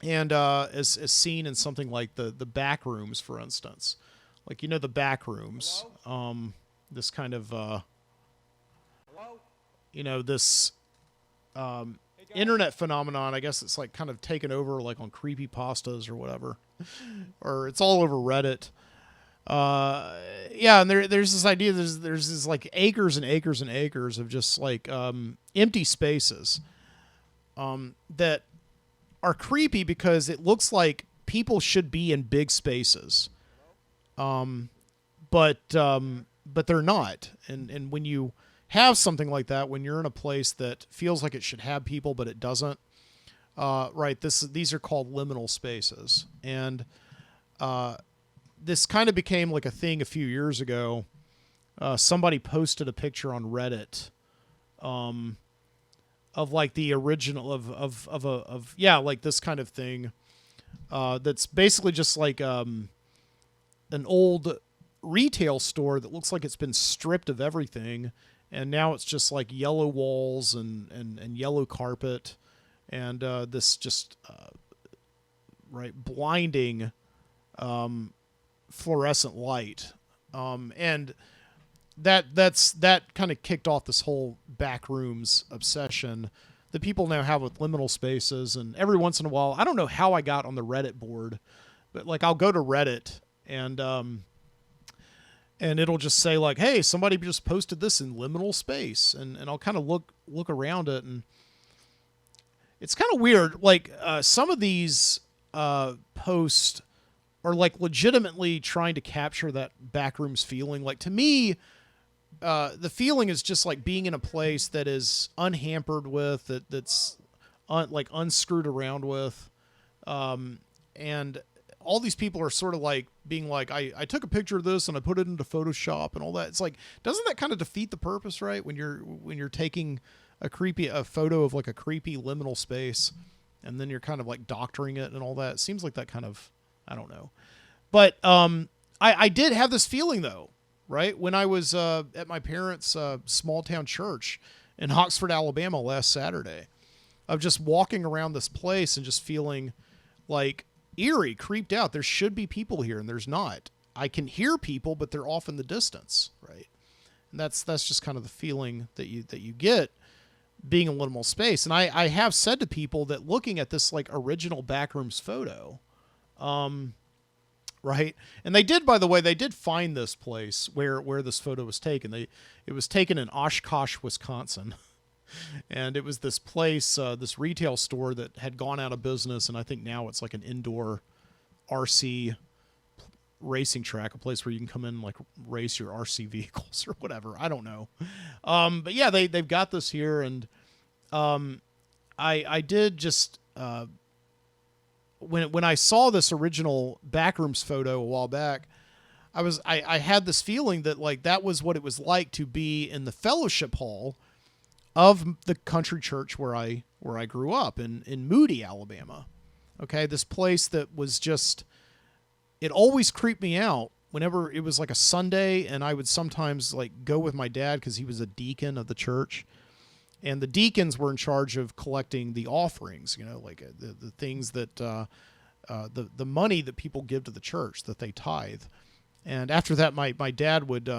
And as seen in something like the backrooms, for instance, like, the backrooms, this kind of, this internet phenomenon. I guess it's like kind of taken over like on creepypastas or whatever, or it's all over Reddit. And there's this idea, there's this like acres and acres and acres of just like empty spaces that are creepy because it looks like people should be in big spaces, but they're not. And when you have something like that, when you're in a place that feels like it should have people but it doesn't, right? These are called liminal spaces, and this kind of became like a thing a few years ago. Somebody posted a picture on Reddit of like the original of like this kind of thing that's basically just like an old retail store that looks like it's been stripped of everything, and now it's just like yellow walls and yellow carpet and this just blinding fluorescent light, and that kind of kicked off this whole backrooms obsession that people now have with liminal spaces. And every once in a while, I don't know how I got on the Reddit board, but like I'll go to Reddit and it'll just say like, hey, somebody just posted this in liminal space, and I'll kind of look around it, and it's kind of weird. Like some of these posts are like legitimately trying to capture that backrooms feeling. Like to me, the feeling is just like being in a place that is unhampered with, that's like unscrewed around with, and all these people are sort of like being like, I took a picture of this and I put it into Photoshop and all that. It's like, doesn't that kind of defeat the purpose, right? When you're taking a photo of like a creepy liminal space, and then you're kind of like doctoring it and all that. It seems like that kind of, I don't know. But I did have this feeling though, right? When I was at my parents' small town church in Oxford, Alabama last Saturday, of just walking around this place and just feeling like eerie, creeped out. There should be people here and there's not. I can hear people, but they're off in the distance, right? And that's just kind of the feeling that you get being in liminal space. And I have said to people that looking at this like original backrooms photo, right? And they did, by the way, they did find this place where this photo was taken. It was taken in Oshkosh, Wisconsin. And it was this place, this retail store that had gone out of business, and I think now it's like an indoor RC racing track, a place where you can come in and like race your RC vehicles or whatever. I don't know. But yeah, they've got this here, and I did just when I saw this original backrooms photo a while back, I had this feeling that like that was what it was like to be in the fellowship hall of the country church where I grew up in Moody, Alabama. Okay, this place that was just, it always creeped me out whenever it was like a Sunday, and I would sometimes like go with my dad because he was a deacon of the church, and the deacons were in charge of collecting the offerings, like the things that the money that people give to the church that they tithe. And after that, my dad would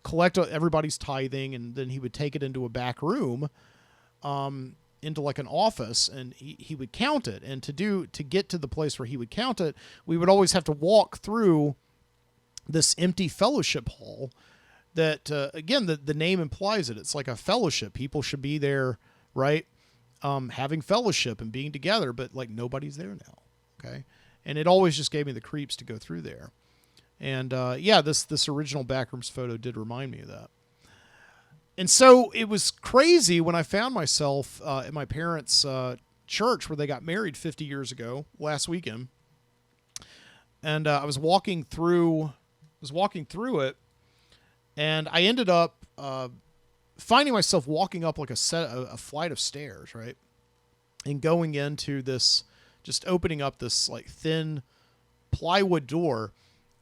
collect everybody's tithing, and then he would take it into a back room in into like an office, and he would count it. And to get to the place where he would count it, we would always have to walk through this empty fellowship hall that, again, the name implies it. It's like a fellowship. People should be there, right? Having fellowship and being together, but like nobody's there now. Okay. And it always just gave me the creeps to go through there. And, yeah, this original Backrooms photo did remind me of that. And so it was crazy when I found myself at my parents' church where they got married 50 years ago last weekend. And I was walking through it, and I ended up finding myself walking up like a flight of stairs, right? And going into this, just opening up this like thin plywood door,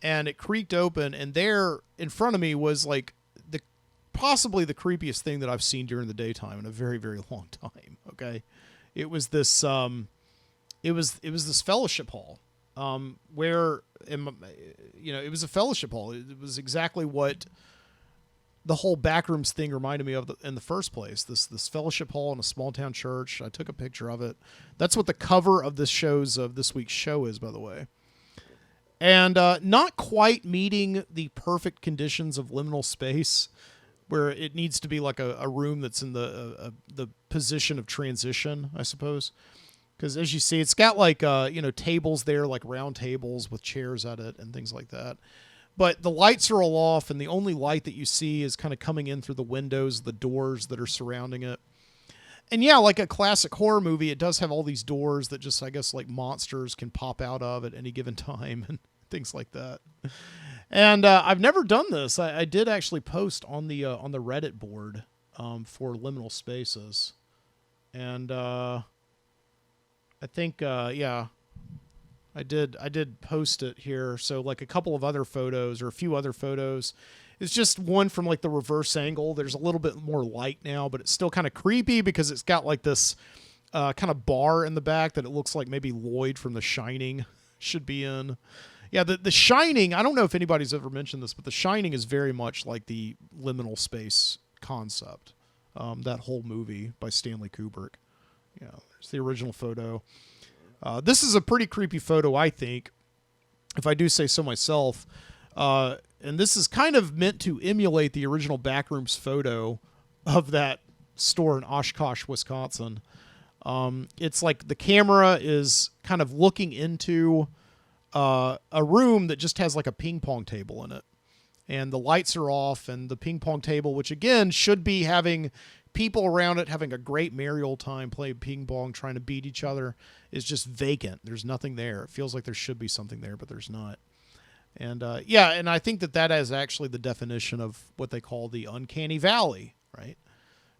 and it creaked open, and there in front of me was like possibly the creepiest thing that I've seen during the daytime in a very, very long time. Okay. It was this, it was this fellowship hall, where, it was a fellowship hall. It was exactly what the whole Backrooms thing reminded me of in the first place. This fellowship hall in a small town church. I took a picture of it. That's what the cover of this week's show is, by the way. And, not quite meeting the perfect conditions of liminal space, where it needs to be like a room that's in the position of transition, I suppose. Because as you see, it's got like, tables there, like round tables with chairs at it and things like that. But the lights are all off, and the only light that you see is kind of coming in through the windows, the doors that are surrounding it. And yeah, like a classic horror movie, it does have all these doors that just, I guess, like monsters can pop out of at any given time and things like that. And I've never done this. I did actually post on the Reddit board for liminal spaces, and I think I did post it here. So like a couple of other photos or a few other photos. It's just one from like the reverse angle. There's a little bit more light now, but it's still kind of creepy because it's got like this kind of bar in the back that it looks like maybe Lloyd from The Shining should be in. Yeah, the Shining, I don't know if anybody's ever mentioned this, but The Shining is very much like the liminal space concept. That whole movie by Stanley Kubrick. Yeah, there's the original photo. This is a pretty creepy photo, I think, if I do say so myself. And this is kind of meant to emulate the original Backrooms photo of that store in Oshkosh, Wisconsin. It's like the camera is kind of looking into a room that just has like a ping pong table in it. And the lights are off, and the ping pong table, which again should be having people around it having a great merry old time playing ping pong, trying to beat each other, is just vacant. There's nothing there. It feels like there should be something there, but there's not. And and I think that is actually the definition of what they call the uncanny valley, right?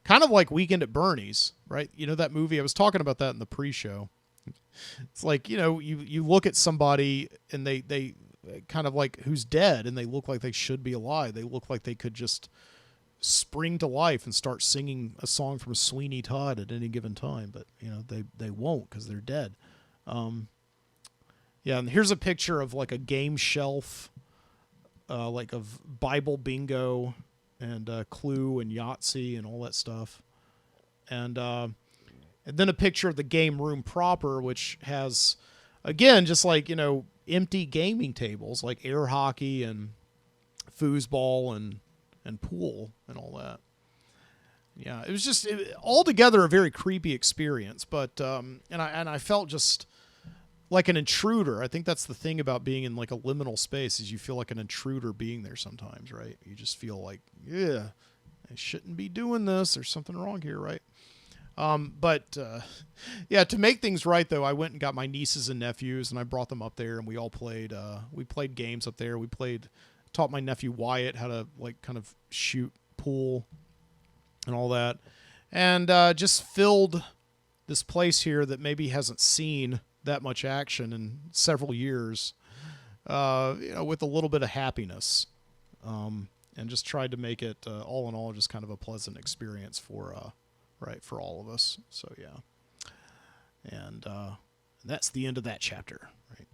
Kind of like Weekend at Bernie's, right? You know that movie? I was talking about that in the pre-show. It's like, you look at somebody and they kind of like who's dead, and they look like they should be alive. They look like they could just spring to life and start singing a song from Sweeney Todd at any given time, but they won't because they're dead. Yeah, and here's a picture of like a game shelf, like of Bible bingo and Clue and Yahtzee and all that stuff, and then a picture of the game room proper, which has, again, just like empty gaming tables like air hockey and foosball and pool and all that. Yeah, it was just altogether a very creepy experience, but and I felt just like an intruder. I think that's the thing about being in like a liminal space, is you feel like an intruder being there sometimes, right? You just feel like, yeah, I shouldn't be doing this. There's something wrong here, right? But to make things right though, I went and got my nieces and nephews, and I brought them up there, and we all played, we played games up there. Taught my nephew Wyatt how to like kind of shoot pool and all that, and just filled this place here that maybe hasn't seen that much action in several years, with a little bit of happiness, and just tried to make it all in all just kind of a pleasant experience for all of us. So yeah, and that's the end of that chapter, right?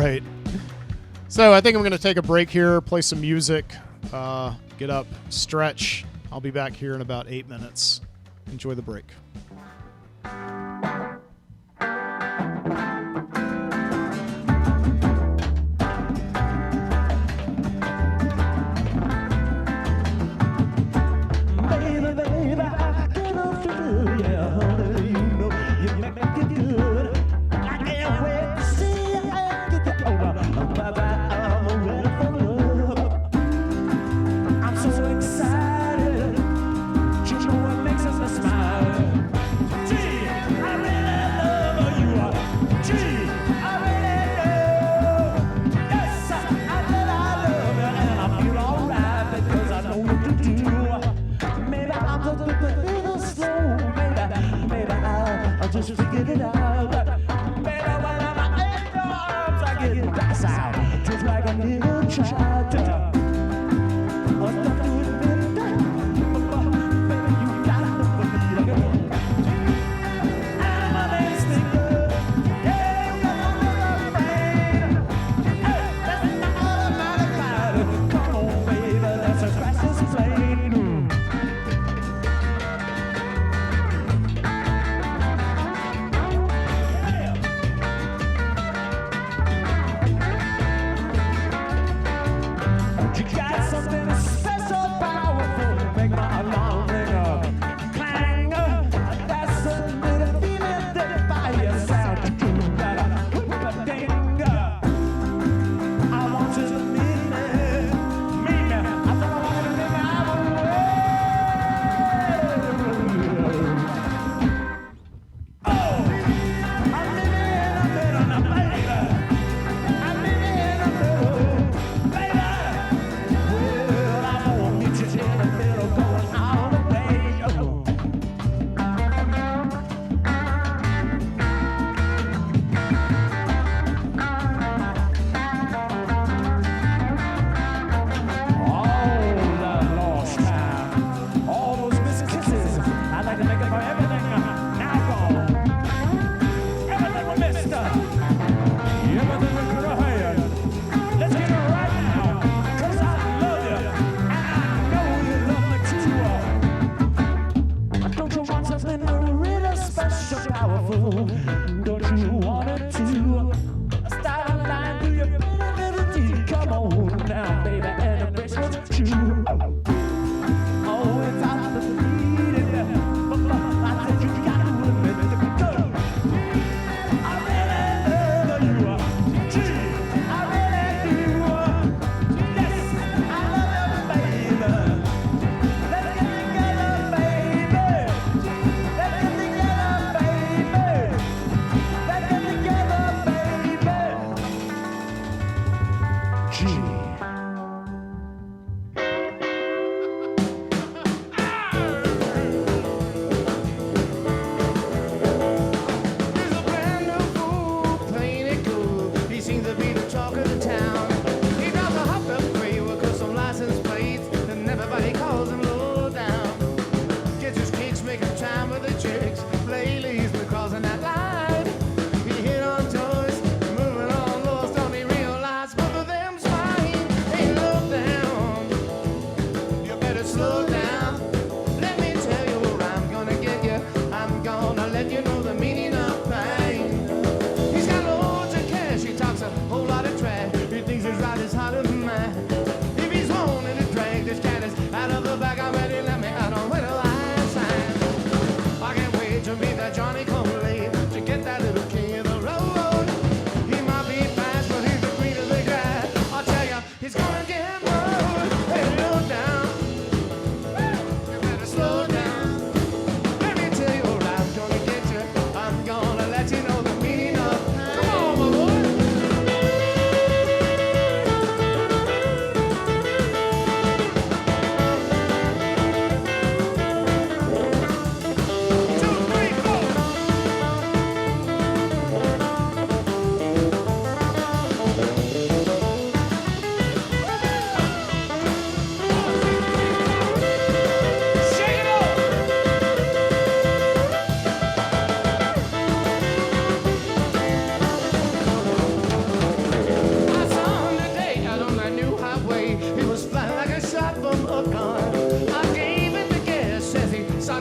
right. So I think I'm going to take a break here, play some music, get up, stretch. I'll be back here in about 8 minutes. Enjoy the break. Just figured it out. Baby, when I'm in your arms, I get docile, just like a little child. What's left to admit that? Baby, you got for me to go. I'm an instinctor. Yeah, I'm afraid. Hey, that's not automatic matter. Come on, baby, let's scratch this plane.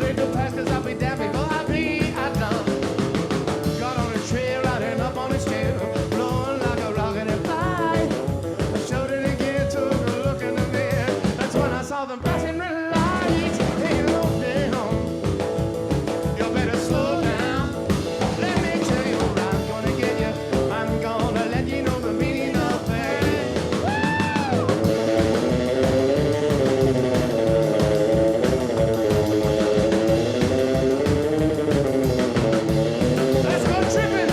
ready to pass, cause I'll be damned before I be outdone. Got on a trail, riding up on his tail, blowing like a rocket and fly. I showed it again, took a look in the mirror. That's when I saw them passing red lights. Hey, low down, you better slow down. Let me tell you, I'm gonna get you. I'm gonna let you know the meaning of pain. Let's go tripping.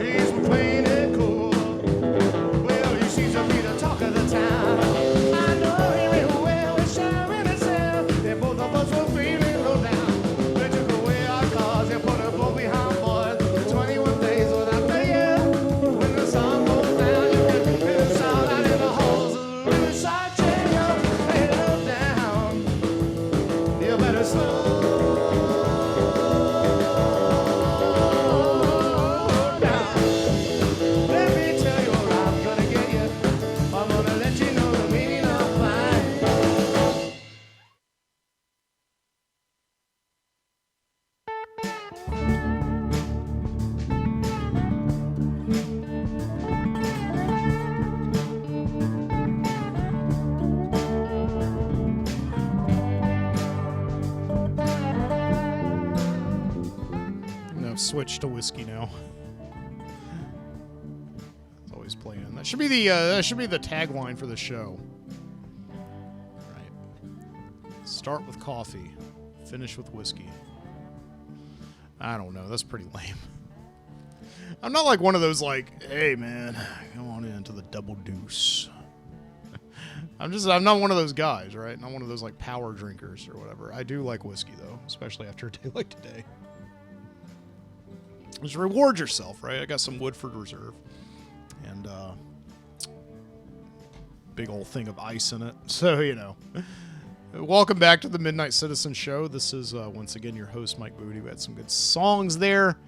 He's playing it cool. Well, he seems to be the talk of the town. I know him real well, he's showing himself. And both of us were feeling low down. They took away our cars and put a boat behind boys. 21 days without pay. When the sun goes down, you can hear the sound out in the halls of the riverside jail. Hey, low down, you better slow down. Let me tell you, I'm gonna get you. I'm gonna let you know the meaning of mine. No, switch to whiskey now. It's always playing. That should be the tagline for the show. Right. Start with coffee, finish with whiskey. I don't know. That's pretty lame. I'm not like one of those like, hey man, come on into the double deuce. I'm not one of those guys, right? Not one of those like power drinkers or whatever. I do like whiskey though, especially after a day like today. Just reward yourself, right? I got some Woodford Reserve and big old thing of ice in it. So, you know. Welcome back to the Midnight Citizen Show. This is once again your host, Mike Booty. We had some good songs there.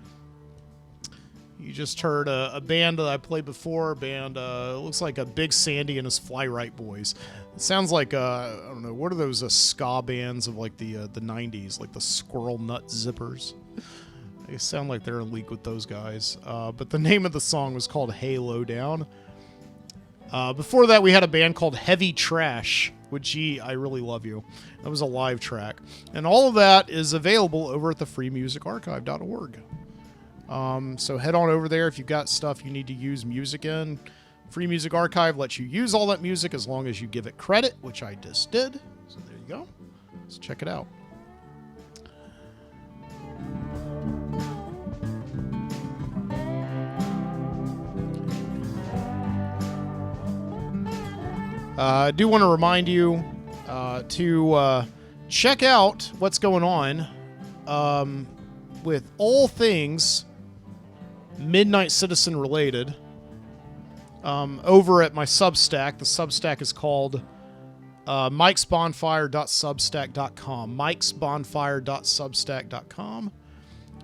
You just heard a band that I played before. A band looks like a Big Sandy and his Fly Right Boys. It sounds like I don't know, what are those ska bands of like the 90s, like the Squirrel Nut Zippers? They sound like they're in league with those guys. But the name of the song was called Hey Low Down. Before that, we had a band called Heavy Trash with Gee, I Really Love You. That was a live track. And all of that is available over at the freemusicarchive.org. So head on over there if you've got stuff you need to use music in. Free Music Archive lets you use all that music as long as you give it credit, which I just did. So there you go. Let's check it out. I do want to remind you to check out what's going on with all things Midnight Citizen related over at my Substack. The Substack is called mikesbonfire.substack.com. mikesbonfire.substack.com.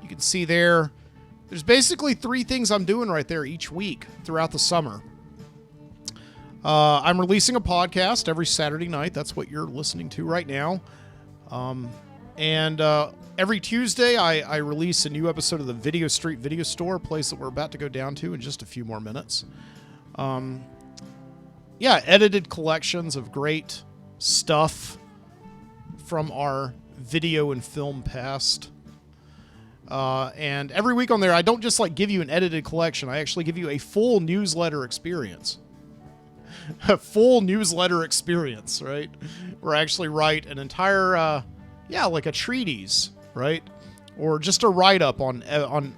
You can see there's basically 3 things I'm doing right there each week throughout the summer. I'm releasing a podcast every Saturday night. That's what you're listening to right now. And every Tuesday, I release a new episode of the Video Street Video Store, a place that we're about to go down to in just a few more minutes. Edited collections of great stuff from our video and film past. And every week on there, I don't just like give you an edited collection. I actually give you a full newsletter experience. A full newsletter experience, right? Where I actually write an entire, like a treatise, right? Or just a write-up on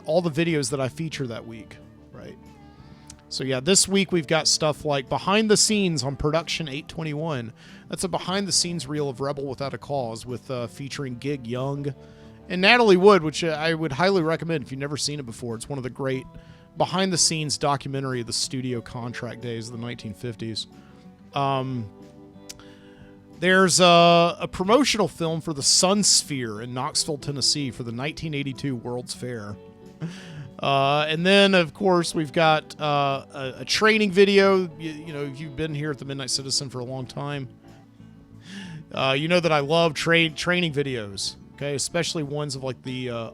all the videos that I feature that week, right? So yeah, this week we've got stuff like behind the scenes on Production 821. That's a behind-the-scenes reel of Rebel Without a Cause with featuring Gig Young and Natalie Wood, which I would highly recommend if you've never seen it before. It's one of the great behind-the-scenes documentary of the studio contract days of the 1950s. There's a promotional film for the Sun Sphere in Knoxville, Tennessee for the 1982 World's Fair. And then, of course, we've got a training video. You know, if you've been here at the Midnight Citizen for a long time, you know that I love training videos, okay? Especially ones of like the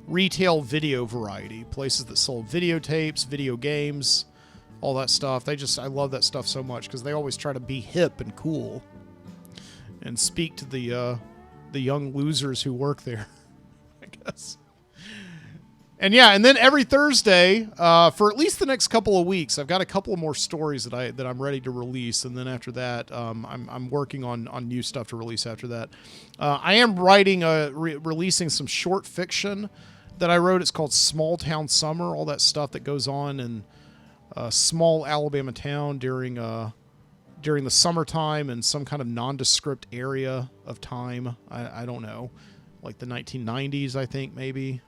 retail video variety. Places that sold videotapes, video games, all that stuff. I love that stuff so much because they always try to be hip and cool and speak to the young losers who work there, I guess. And yeah, and then every Thursday, for at least the next couple of weeks, I've got a couple of more stories that I'm ready to release, and then after that, I'm working on new stuff to release after that. I am writing releasing some short fiction that I wrote. It's called Small Town Summer. All that stuff that goes on in a small Alabama town during the summertime in some kind of nondescript area of time. I don't know, like the 1990s, I think maybe.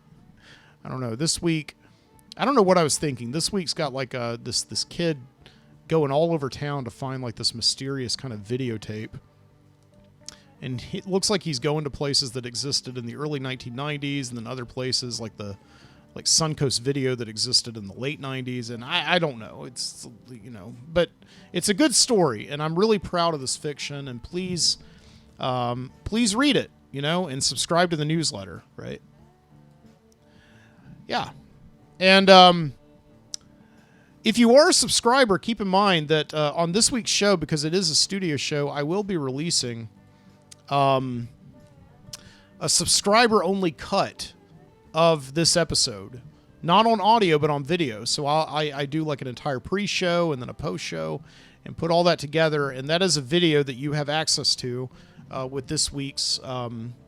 I don't know. This week, I don't know what I was thinking. This week's got like this kid going all over town to find like this mysterious kind of videotape. And it looks like he's going to places that existed in the early 1990s and then other places like Suncoast Video that existed in the late 90s. And I don't know. It's, you know, but it's a good story. And I'm really proud of this fiction. And please read it, you know, and subscribe to the newsletter, right? Yeah. And if you are a subscriber, keep in mind that on this week's show, because it is a studio show, I will be releasing a subscriber-only cut of this episode. Not on audio, but on video. So I do like an entire pre-show and then a post-show and put all that together. And that is a video that you have access to with this week's,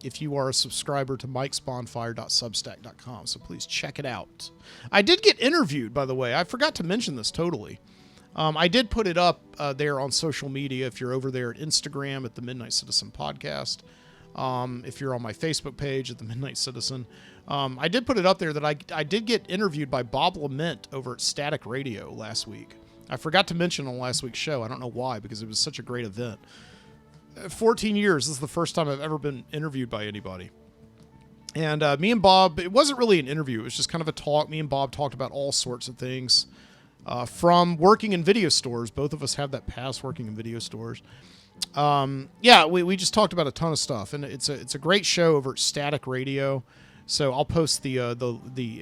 if you are a subscriber to mikesbonfire.substack.com. So please check it out. I did get interviewed, by the way. I forgot to mention this totally. I did put it up there on social media. If you're over there at Instagram at the Midnight Citizen Podcast, if you're on my Facebook page at the Midnight Citizen, I did put it up there that I did get interviewed by Bob Lament over at Static Radio last week. I forgot to mention on last week's show. I don't know why, because it was such a great event. 14 years. This is the first time I've ever been interviewed by anybody. And me and Bob, it wasn't really an interview. It was just kind of a talk. Me and Bob talked about all sorts of things. From working in video stores. Both of us have that past working in video stores. Yeah, we just talked about a ton of stuff. And it's a great show over at Static Radio. So I'll post the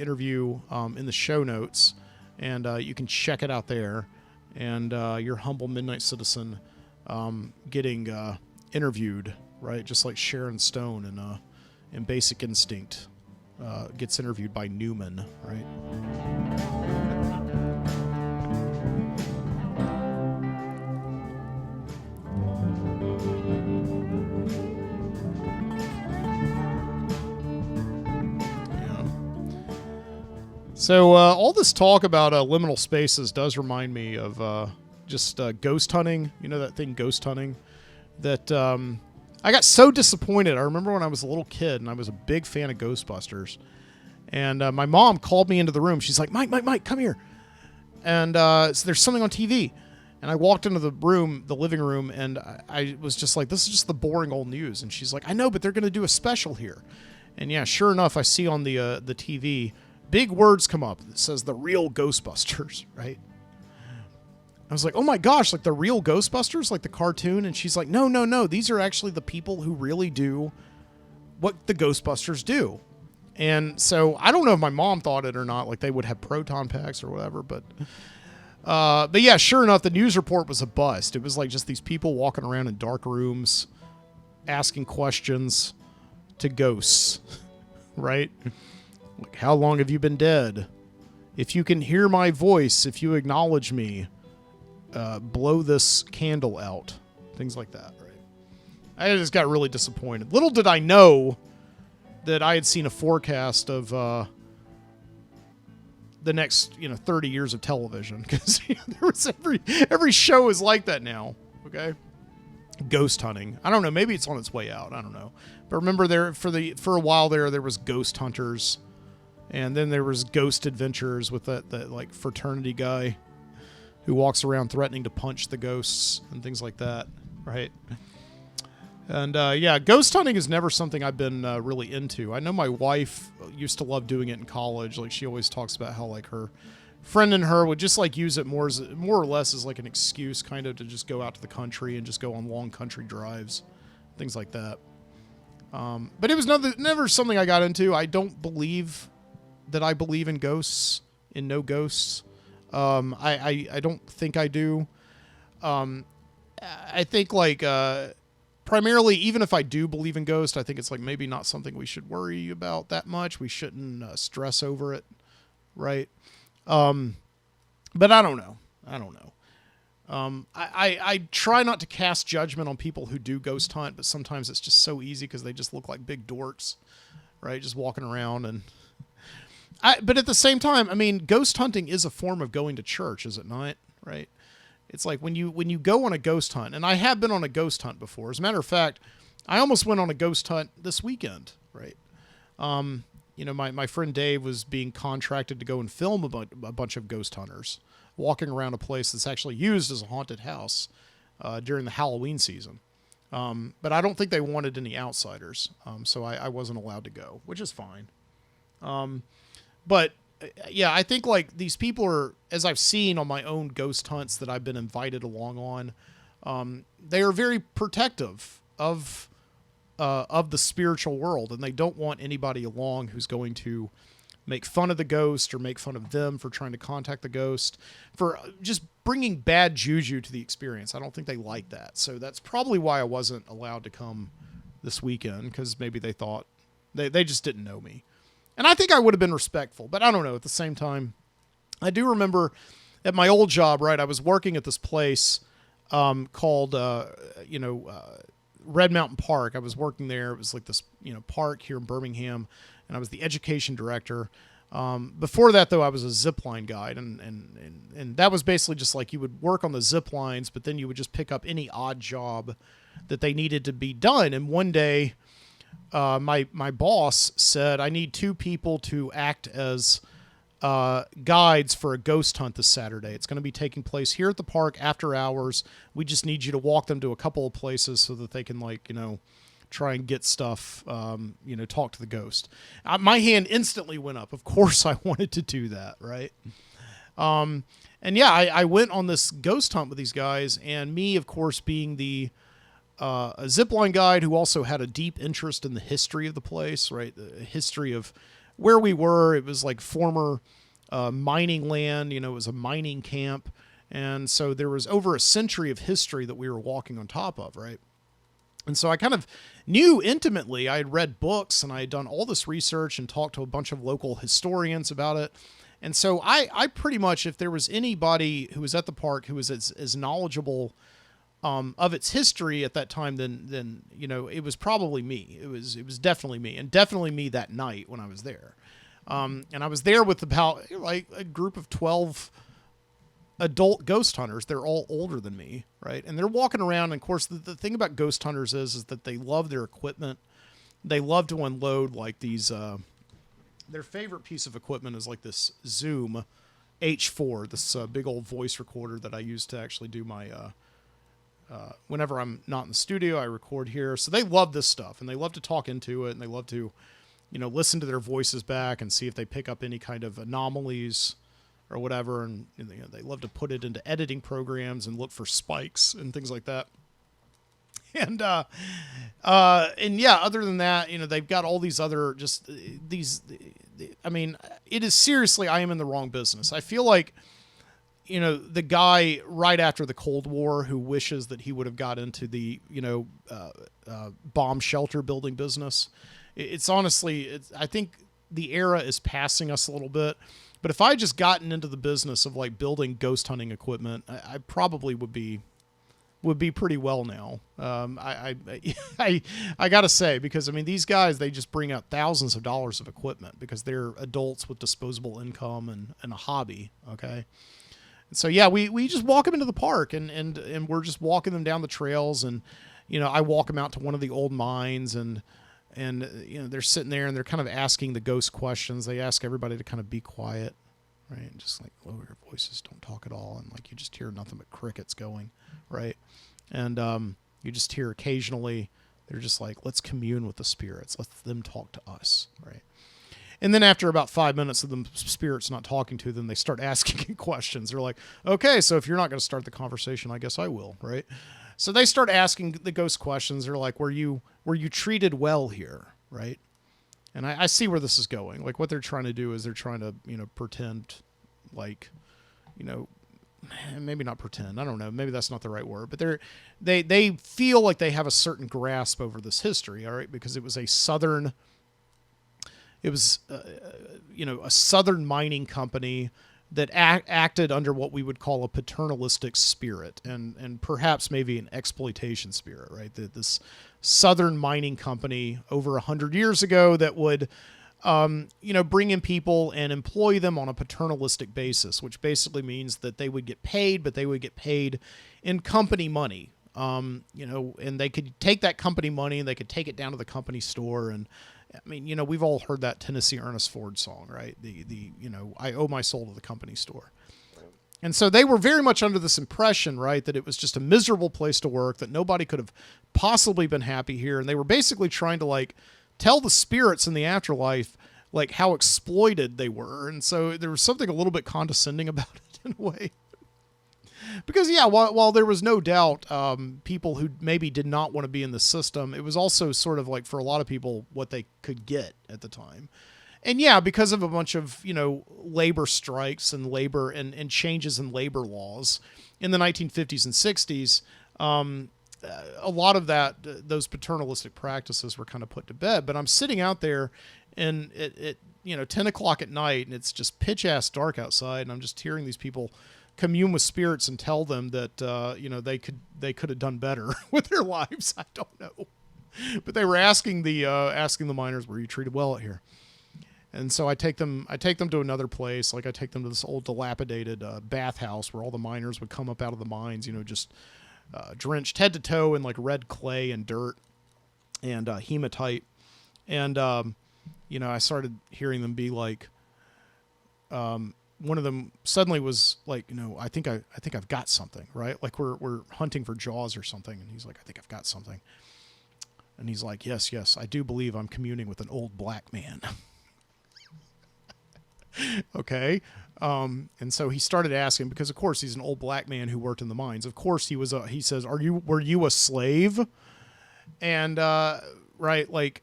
interview in the show notes. And you can check it out there. And your humble Midnight Citizen getting interviewed, right? Just like Sharon Stone in Basic Instinct gets interviewed by Newman, right? So all this talk about liminal spaces does remind me of just ghost hunting. You know that thing, ghost hunting? That I got so disappointed. I remember when I was a little kid and I was a big fan of Ghostbusters. And my mom called me into the room. She's like, Mike, come here. And so there's something on TV. And I walked into the room, the living room, and I was just like, this is just the boring old news. And she's like, I know, but they're going to do a special here. And yeah, sure enough, I see on the TV, big words come up that says the real Ghostbusters, right? I was like, oh my gosh, like the real Ghostbusters, like the cartoon? And she's like, no, these are actually the people who really do what the Ghostbusters do. And so I don't know if my mom thought it or not, like they would have proton packs or whatever, but yeah, sure enough, the news report was a bust. It was like just these people walking around in dark rooms, asking questions to ghosts, right? Like, how long have you been dead? If you can hear my voice, if you acknowledge me, blow this candle out. Things like that, right? I just got really disappointed. Little did I know that I had seen a forecast of the next 30 years of television, because there was every show is like that now. Okay, ghost hunting. I don't know. Maybe it's on its way out. I don't know. But remember, for a while there was Ghost Hunters. And then there was Ghost Adventures with that like fraternity guy who walks around threatening to punch the ghosts and things like that, right? And yeah, ghost hunting is never something I've been really into. I know my wife used to love doing it in college. Like, she always talks about how like her friend and her would just like use it more or less as like an excuse kind of to just go out to the country and just go on long country drives, things like that. But it was never something I got into. I don't believe that I believe in ghosts, in no ghosts. I don't think I do. I think like, primarily, even if I do believe in ghosts, I think it's like maybe not something we should worry about that much. We shouldn't stress over it, right? But I don't know. I try not to cast judgment on people who do ghost hunt, but sometimes it's just so easy because they just look like big dorks, right? Just walking around but at the same time, I mean, ghost hunting is a form of going to church, is it not? Right? It's like when you go on a ghost hunt, and I have been on a ghost hunt before. As a matter of fact, I almost went on a ghost hunt this weekend, right? My friend Dave was being contracted to go and film a bunch of ghost hunters walking around a place that's actually used as a haunted house during the Halloween season. But I don't think they wanted any outsiders, so I wasn't allowed to go, which is fine. But yeah, I think like these people are, as I've seen on my own ghost hunts that I've been invited along on, they are very protective of the spiritual world, and they don't want anybody along who's going to make fun of the ghost or make fun of them for trying to contact the ghost, for just bringing bad juju to the experience. I don't think they like that. So that's probably why I wasn't allowed to come this weekend, because maybe they thought they just didn't know me. And I think I would have been respectful, but I don't know. At the same time, I do remember at my old job, right, I was working at this place called, Red Mountain Park. I was working there. It was like this, park here in Birmingham, and I was the education director. Before that, though, I was a zipline guide, and that was basically just like you would work on the zip lines, but then you would just pick up any odd job that they needed to be done. And one day, my boss said, I need 2 people to act as guides for a ghost hunt this Saturday. It's going to be taking place here at the park after hours. We just need you to walk them to a couple of places so that they can try and get stuff, talk to the ghost. My hand instantly went up. Of course I wanted to do that, right? And yeah, I went on this ghost hunt with these guys, and me, of course, being a zipline guide who also had a deep interest in the history of the place, right? The history of where we were. It was like former mining land, it was a mining camp. And so there was over a century of history that we were walking on top of, right? And so I kind of knew intimately. I had read books, and I had done all this research and talked to a bunch of local historians about it. And so I pretty much, if there was anybody who was at the park who was as knowledgeable of its history at that time, then it was probably me. It was definitely me, and definitely me that night when I was there. And I was there with about like a group of 12 adult ghost hunters. They're all older than me, right? And they're walking around. And of course, the thing about ghost hunters is that they love their equipment. They love to unload like these. Their favorite piece of equipment is like this Zoom H4, this big old voice recorder that I use to actually do my. Whenever I'm not in the studio, I record here. So they love this stuff, and they love to talk into it, and they love to, listen to their voices back and see if they pick up any kind of anomalies or whatever. And they love to put it into editing programs and look for spikes and things like that. And yeah, other than that, they've got all these other it is seriously, I am in the wrong business. I feel like, the guy right after the Cold War who wishes that he would have got into the, bomb shelter building business. It's honestly, I think the era is passing us a little bit. But if I just gotten into the business of like building ghost hunting equipment, I probably would be pretty well now. I gotta say, because these guys, they just bring out thousands of dollars of equipment because they're adults with disposable income and a hobby. Okay. So yeah, we just walk them into the park and we're just walking them down the trails, and I walk them out to one of the old mines, and and they're sitting there and they're kind of asking the ghost questions. They ask everybody to kind of be quiet, right? And just like lower your voices, don't talk at all. And like you just hear nothing but crickets going, right? And you just hear occasionally they're just like, let's commune with the spirits. Let them talk to us, right? And then after about 5 minutes of the spirits not talking to them, they start asking questions. They're like, okay, so if you're not going to start the conversation, I guess I will, right? So they start asking the ghost questions. They're like, were you treated well here, right? And I see where this is going. Like what they're trying to do is they're trying to, pretend like, maybe not pretend. I don't know. Maybe that's not the right word. But they feel like they have a certain grasp over this history, all right? Because it was a southern mining company that acted under what we would call a paternalistic spirit and perhaps maybe an exploitation spirit, right? This southern mining company over 100 years ago that would, bring in people and employ them on a paternalistic basis, which basically means that they would get paid, but they would get paid in company money. And they could take that company money and they could take it down to the company store. And I mean, we've all heard that Tennessee Ernest Ford song, right? I owe my soul to the company store. And so they were very much under this impression, right, that it was just a miserable place to work, that nobody could have possibly been happy here. And they were basically trying to like tell the spirits in the afterlife, like how exploited they were. And so there was something a little bit condescending about it in a way. Because, yeah, while there was no doubt people who maybe did not want to be in the system, it was also sort of like for a lot of people what they could get at the time. And, yeah, because of a bunch of, labor strikes and labor and changes in labor laws in the 1950s and 60s, a lot of those paternalistic practices were kind of put to bed. But I'm sitting out there and it 10 o'clock at night and it's just pitch-ass dark outside and I'm just hearing these people commune with spirits and tell them that they could have done better with their lives. I don't know, but they were asking the miners, "Were you treated well out here?" And so I take them to another place. Like I take them to this old dilapidated bathhouse where all the miners would come up out of the mines, just drenched head to toe in like red clay and dirt and hematite. And I started hearing them be like. One of them suddenly was like, I think I've got something, right? Like we're hunting for Jaws or something. And he's like, I think I've got something. And he's like, yes, I do believe I'm communing with an old black man. Okay. And so he started asking, because of course he's an old black man who worked in the mines. Of course he says, were you a slave? And, right. Like,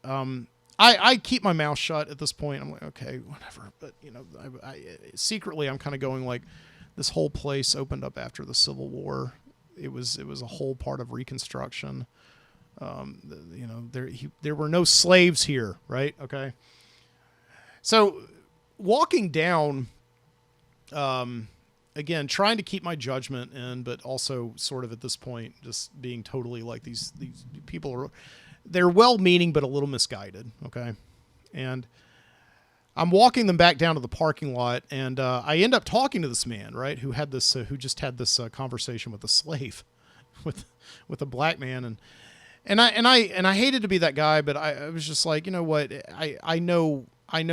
I keep my mouth shut at this point. I'm like, okay, whatever. But, I secretly, I'm kind of going like, this whole place opened up after the Civil War. It was a whole part of Reconstruction. There were no slaves here, right? Okay. So walking down, again, trying to keep my judgment in, but also sort of at this point, just being totally like these people are... They're well-meaning, but a little misguided. Okay. And I'm walking them back down to the parking lot and, I end up talking to this man, right. Who just had this conversation with a slave with a black man. And I hated to be that guy, but I was just like, you know what? I know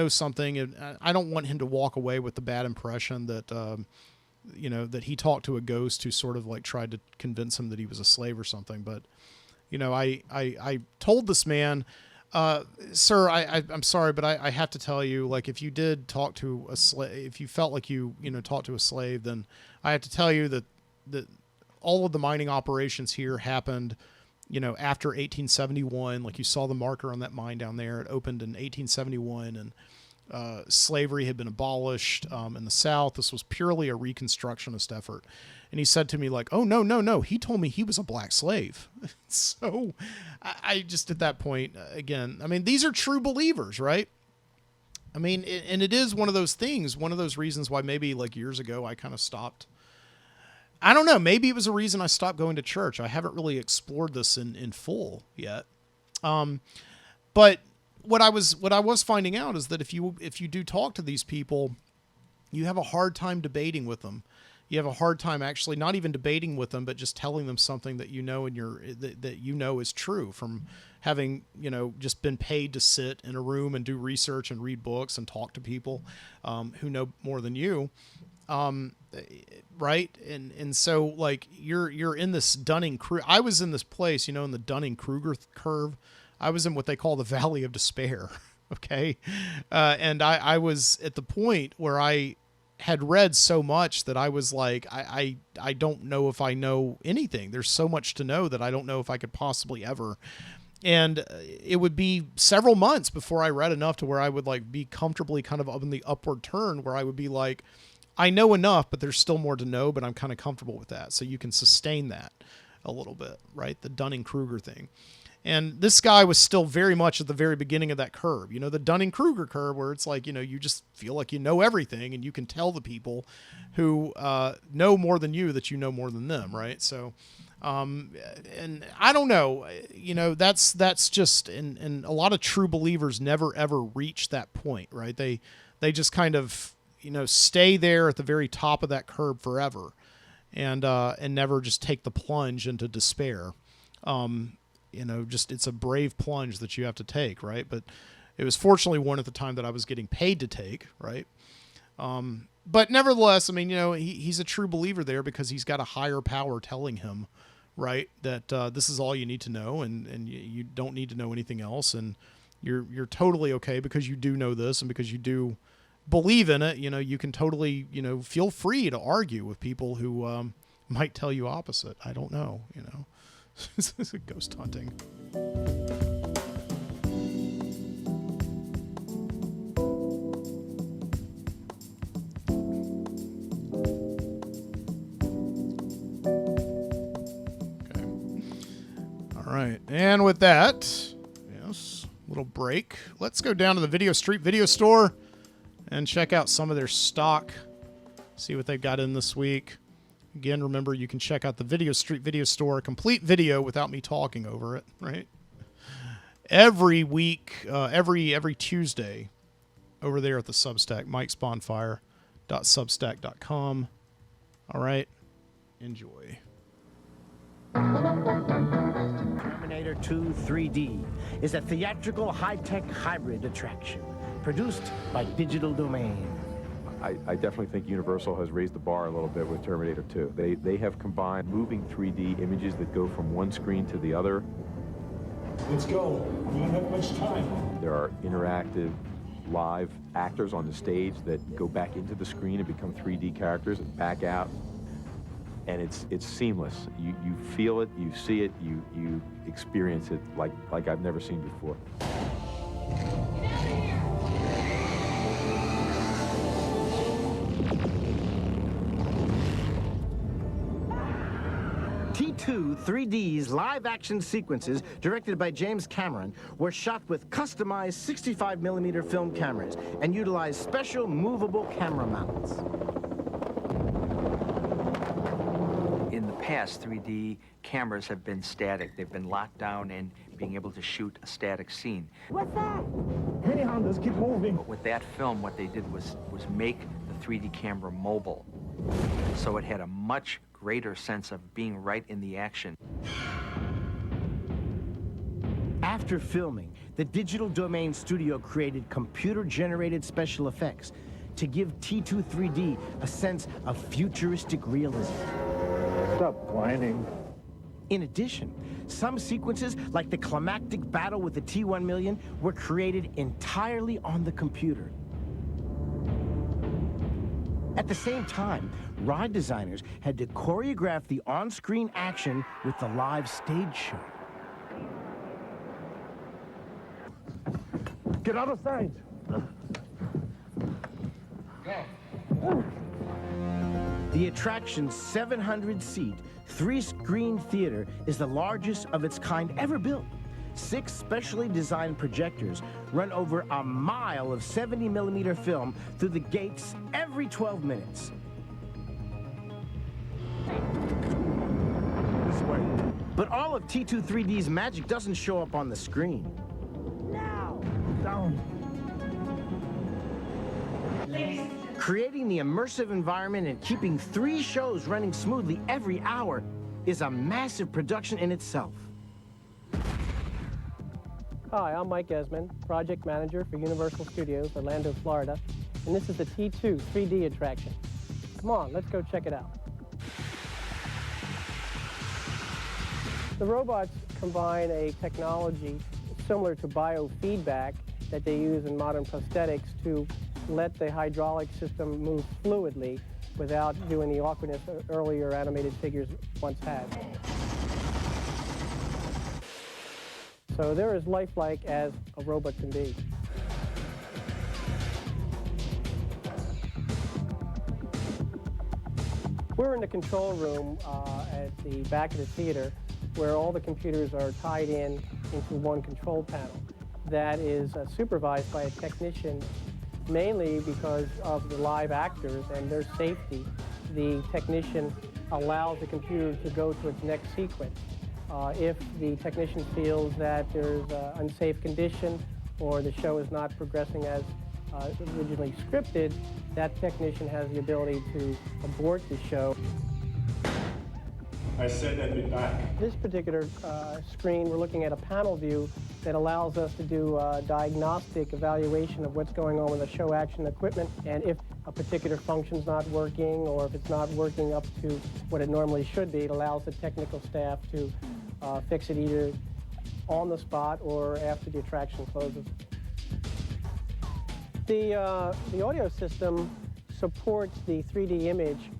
something and I don't want him to walk away with the bad impression that, that he talked to a ghost who sort of like tried to convince him that he was a slave or something. But, I told this man, sir, I'm sorry, but I have to tell you, like, if you did talk to a slave, if you felt like you talked to a slave, then I have to tell you that all of the mining operations here happened, after 1871. Like you saw the marker on that mine down there. It opened in 1871 and slavery had been abolished in the South. This was purely a Reconstructionist effort. And he said to me like, oh, no. He told me he was a black slave. So I just at that point, again, I mean, these are true believers, right? I mean, and it is one of those things, one of those reasons why maybe like years ago I kind of stopped. I don't know. Maybe it was a reason I stopped going to church. I haven't really explored this in full yet. But what I was finding out is that if you do talk to these people, you have a hard time debating with them. You have a hard time actually not even debating with them, but just telling them something that that is true from having, just been paid to sit in a room and do research and read books and talk to people who know more than you. Right. And so like you're in this Dunning-Kruger. I was in this place, in the Dunning-Kruger curve. I was in what they call the Valley of Despair. Okay. And I was at the point where I had read so much that I was like, I don't know if I know anything. There's so much to know that I don't know if I could possibly ever. And it would be several months before I read enough to where I would like be comfortably kind of up in the upward turn, where I would be like, I know enough, but there's still more to know, but I'm kind of comfortable with that. So you can sustain that a little bit, right? The Dunning-Kruger thing. And this guy was still very much at the very beginning of that curve, the Dunning-Kruger curve, where it's like, you just feel like you know everything and you can tell the people who know more than you that you know more than them, right? So, and I don't know, that's just, and a lot of true believers never, ever reach that point, right? They just kind of, stay there at the very top of that curve forever and never just take the plunge into despair. It's a brave plunge that you have to take, right? But it was fortunately one at the time that I was getting paid to take, right? But nevertheless, I mean, he's a true believer there because he's got a higher power telling him, right, that this is all you need to know, and you don't need to know anything else, and you're totally okay because you do know this, and because you do believe in it. You can totally, feel free to argue with people who might tell you opposite. I don't know, This is a ghost hunting. Okay. All right. And with that, yes, little break. Let's go down to the Video Street Video Store and check out some of their stock. See what they've got in this week. Again, remember, you can check out the Video Street Video Store, a complete video without me talking over it, right? Every week, every Tuesday, over there at the Substack, mikesbonfire.substack.com. All right, enjoy. Terminator 2 3D is a theatrical high-tech hybrid attraction produced by Digital Domain. I definitely think Universal has raised the bar a little bit with Terminator 2. They have combined moving 3D images that go from one screen to the other. Let's go. We don't have much time. There are interactive live actors on the stage that go back into the screen and become 3D characters and back out. And it's seamless. You feel it, you see it, you experience it like I've never seen before. T2 3D's live-action sequences, directed by James Cameron, were shot with customized 65mm film cameras and utilized special movable camera mounts. In the past, 3D cameras have been static. They've been locked down in being able to shoot a static scene. What's that? Hey, Hondas, keep moving. But with that film, what they did was make the 3D camera mobile. So it had a much greater sense of being right in the action. After filming, the Digital Domain studio created computer-generated special effects to give T2 3D a sense of futuristic realism. Stop whining. In addition, some sequences, like the climactic battle with the T-1000, were created entirely on the computer. At the same time, ride designers had to choreograph the on-screen action with the live stage show. Get out of sight. The attraction's 700-seat, 3-screen theater is the largest of its kind ever built. 6 specially designed projectors run over a mile of 70mm film through the gates every 12 minutes. This way. But all of T2 3D's magic doesn't show up on the screen. Now. Down. Creating the immersive environment and keeping 3 shows running smoothly every hour is a massive production in itself. Hi, I'm Mike Esmond, Project Manager for Universal Studios, Orlando, Florida, and this is the T2 3D attraction. Come on, let's go check it out. The robots combine a technology similar to biofeedback that they use in modern prosthetics to let the hydraulic system move fluidly without doing the awkwardness earlier animated figures once had. So they're as lifelike as a robot can be. We're in the control room at the back of the theater where all the computers are tied in into one control panel that is supervised by a technician, mainly because of the live actors and their safety. The technician allows the computer to go to its next sequence. If the technician feels that there's an unsafe condition or the show is not progressing as originally scripted, that technician has the ability to abort the show. I said I'd be back. This particular screen, we're looking at a panel view that allows us to do a diagnostic evaluation of what's going on with the show action equipment, and if a particular function's not working or if it's not working up to what it normally should be, it allows the technical staff to fix it either on the spot or after the attraction closes. The audio system supports the 3D image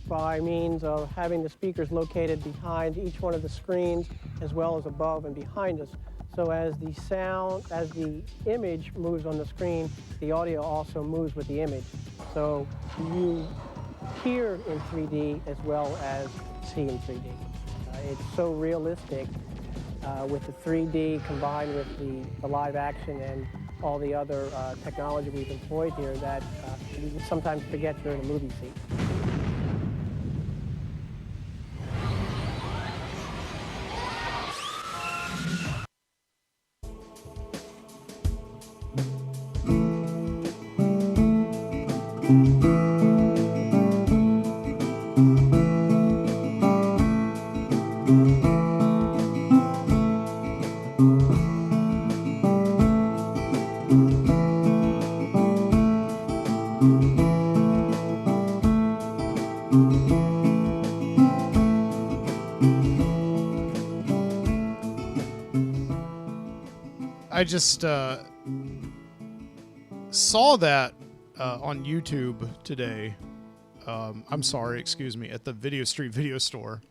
by means of having the speakers located behind each one of the screens as well as above and behind us. So as the image moves on the screen, the audio also moves with the image. So you hear in 3D as well as see in 3D. It's so realistic with the 3D combined with the live action and all the other technology we've employed here that you sometimes forget you're in a movie seat. I just saw that on YouTube today. I'm sorry, excuse me, at the Video Street Video Store.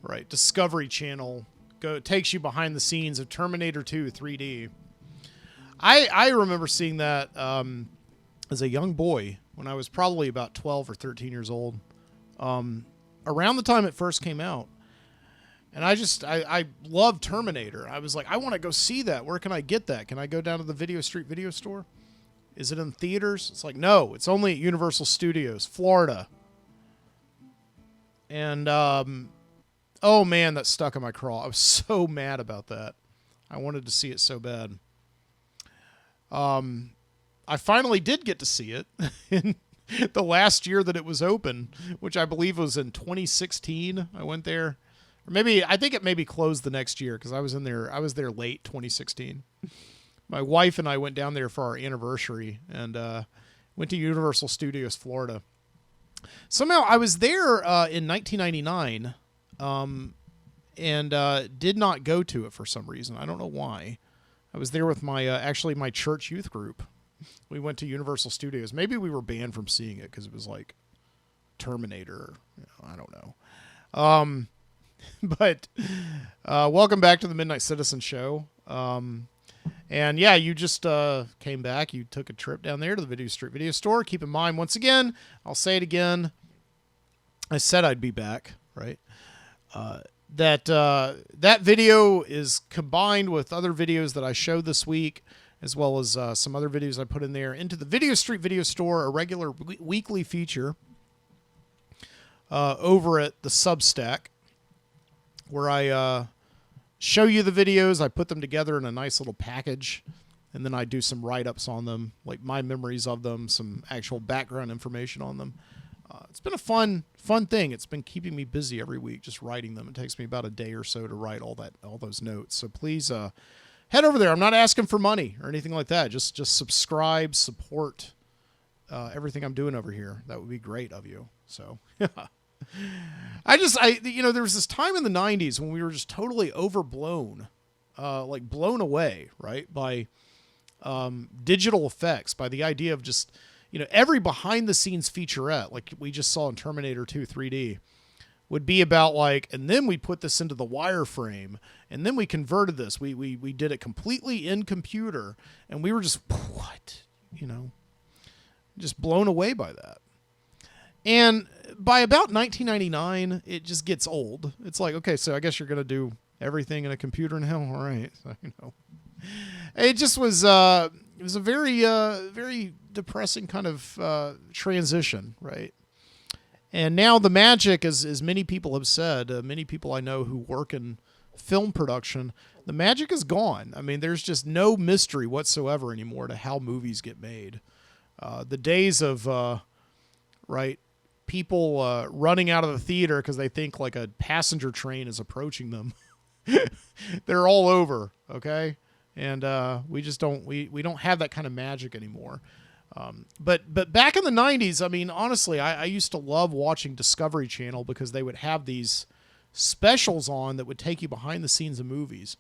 Right, Discovery Channel takes you behind the scenes of Terminator 2 3D. I remember seeing that as a young boy when I was probably about 12 or 13 years old, around the time it first came out. And I love Terminator. I was like, I want to go see that. Where can I get that? Can I go down to the Video Street Video Store? Is it in theaters? It's like, no, it's only at Universal Studios, Florida. And, oh man, that stuck in my craw. I was so mad about that. I wanted to see it so bad. I finally did get to see it in the last year that it was open, which I believe was in 2016. I went there. Or maybe, I think it maybe closed the next year because I was there late 2016. My wife and I went down there for our anniversary and went to Universal Studios, Florida. Somehow I was there in 1999 and did not go to it for some reason. I don't know why. I was there with my actually my church youth group. We went to Universal Studios. Maybe we were banned from seeing it because it was like Terminator. I don't know. But welcome back to the Midnight Citizen Show. And yeah, you just came back. You took a trip down there to the Video Street Video Store. Keep in mind, once again, I'll say it again. I said I'd be back, right? That video is combined with other videos that I showed this week, as well as some other videos I put in there, into the Video Street Video Store, a regular weekly feature over at the Substack, where I show you the videos. I put them together in a nice little package, and then I do some write-ups on them, like my memories of them, some actual background information on them. It's been a fun thing. It's been keeping me busy every week, just writing them. It takes me about a day or so to write all those notes. So please head over there. I'm not asking for money or anything like that. Just subscribe, support everything I'm doing over here. That would be great of you. So, there was this time in the 90s when we were just totally overblown, like blown away, right, by digital effects, by the idea of just, every behind-the-scenes featurette, like we just saw in Terminator 2 3D, would be about like, and then we put this into the wireframe, and then we converted this. We did it completely in computer, and we were just, what? Just blown away by that. And by about 1999, it just gets old. It's like, okay, so I guess you're going to do everything in a computer now? All right. So, it just was, it was a very, very depressing kind of transition, right? And now the magic, as many people have said, many people I know who work in film production, the magic is gone. I mean, there's just no mystery whatsoever anymore to how movies get made. The days of, people running out of the theater because they think like a passenger train is approaching them, they're all over, okay? And we just don't, we don't have that kind of magic anymore. But back in the 90s, I mean, honestly, I used to love watching Discovery Channel because they would have these specials on that would take you behind the scenes of movies.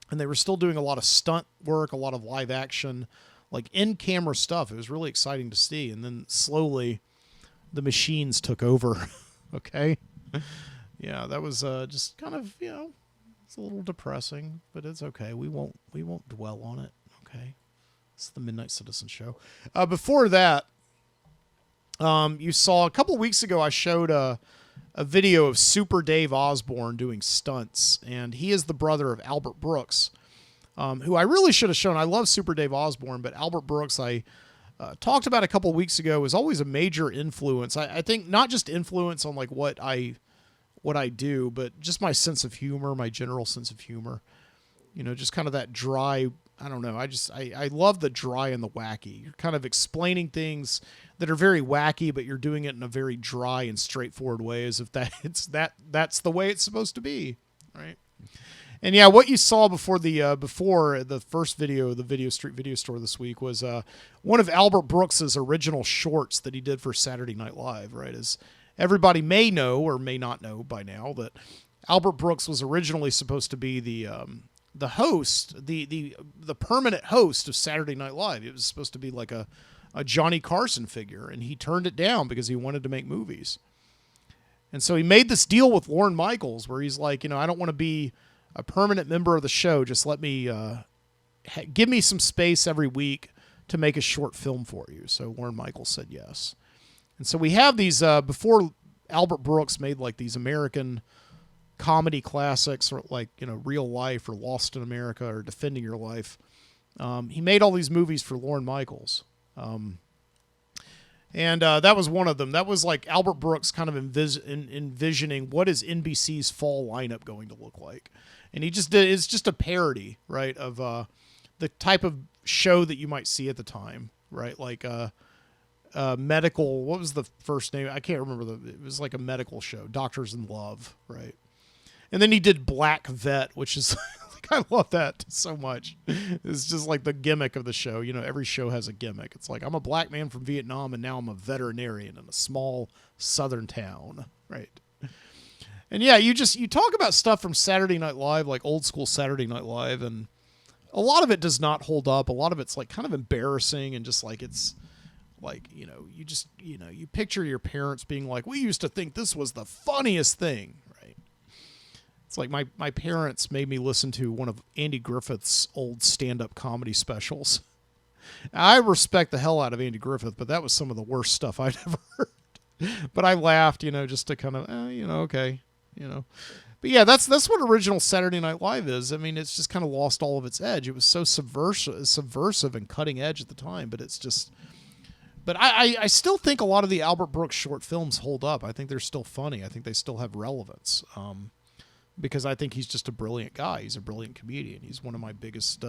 And they were still doing a lot of stunt work, a lot of live action, like in-camera stuff. It was really exciting to see. And then slowly the machines took over. Okay? Yeah, that was just kind of, it's a little depressing, but it's okay. We won't dwell on it. Okay? It's the Midnight Citizen Show. Before that, you saw a couple weeks ago, I showed a video of Super Dave Osborne doing stunts, and he is the brother of Albert Brooks, who I really should have shown. I love Super Dave Osborne, but Albert Brooks, I talked about a couple weeks ago, was always a major influence. I think not just influence on like what I do, but just my sense of humor, my general sense of humor. Just kind of that dry. I don't know. I love the dry and the wacky. You're kind of explaining things that are very wacky, but you're doing it in a very dry and straightforward way, as if that's the way it's supposed to be, right? And yeah, what you saw before the first video of the Video Street Video Store this week was one of Albert Brooks's original shorts that he did for Saturday Night Live, right? As everybody may know or may not know by now, that Albert Brooks was originally supposed to be the host, the permanent host of Saturday Night Live. It was supposed to be like a Johnny Carson figure, and he turned it down because he wanted to make movies. And so he made this deal with Lorne Michaels where he's like, I don't want to be a permanent member of the show. Just let me, give me some space every week to make a short film for you. So Lorne Michaels said yes. And so we have these, before Albert Brooks made like these American comedy classics, or like, Real Life or Lost in America or Defending Your Life. He made all these movies for Lorne Michaels. And that was one of them. That was like Albert Brooks kind of envisioning what is NBC's fall lineup going to look like. And he just did, it's just a parody, right, of the type of show that you might see at the time, right? Like medical, what was the first name? I can't remember. It was like a medical show, Doctors in Love, right? And then he did Black Vet, which is, like, I love that so much. It's just like the gimmick of the show. Every show has a gimmick. It's like, I'm a black man from Vietnam, and now I'm a veterinarian in a small southern town, right? And yeah, you talk about stuff from Saturday Night Live, like old school Saturday Night Live, and a lot of it does not hold up. A lot of it's like kind of embarrassing, and just like, it's like, you picture your parents being like, we used to think this was the funniest thing, right? It's like my parents made me listen to one of Andy Griffith's old stand-up comedy specials. I respect the hell out of Andy Griffith, but that was some of the worst stuff I'd ever heard. But I laughed, just to kind of, okay, But yeah, that's what original Saturday Night Live is. I mean, it's just kind of lost all of its edge. It was so subversive and cutting edge at the time, but it's just... But I still think a lot of the Albert Brooks short films hold up. I think they're still funny. I think they still have relevance. Because I think he's just a brilliant guy. He's a brilliant comedian. He's one of my biggest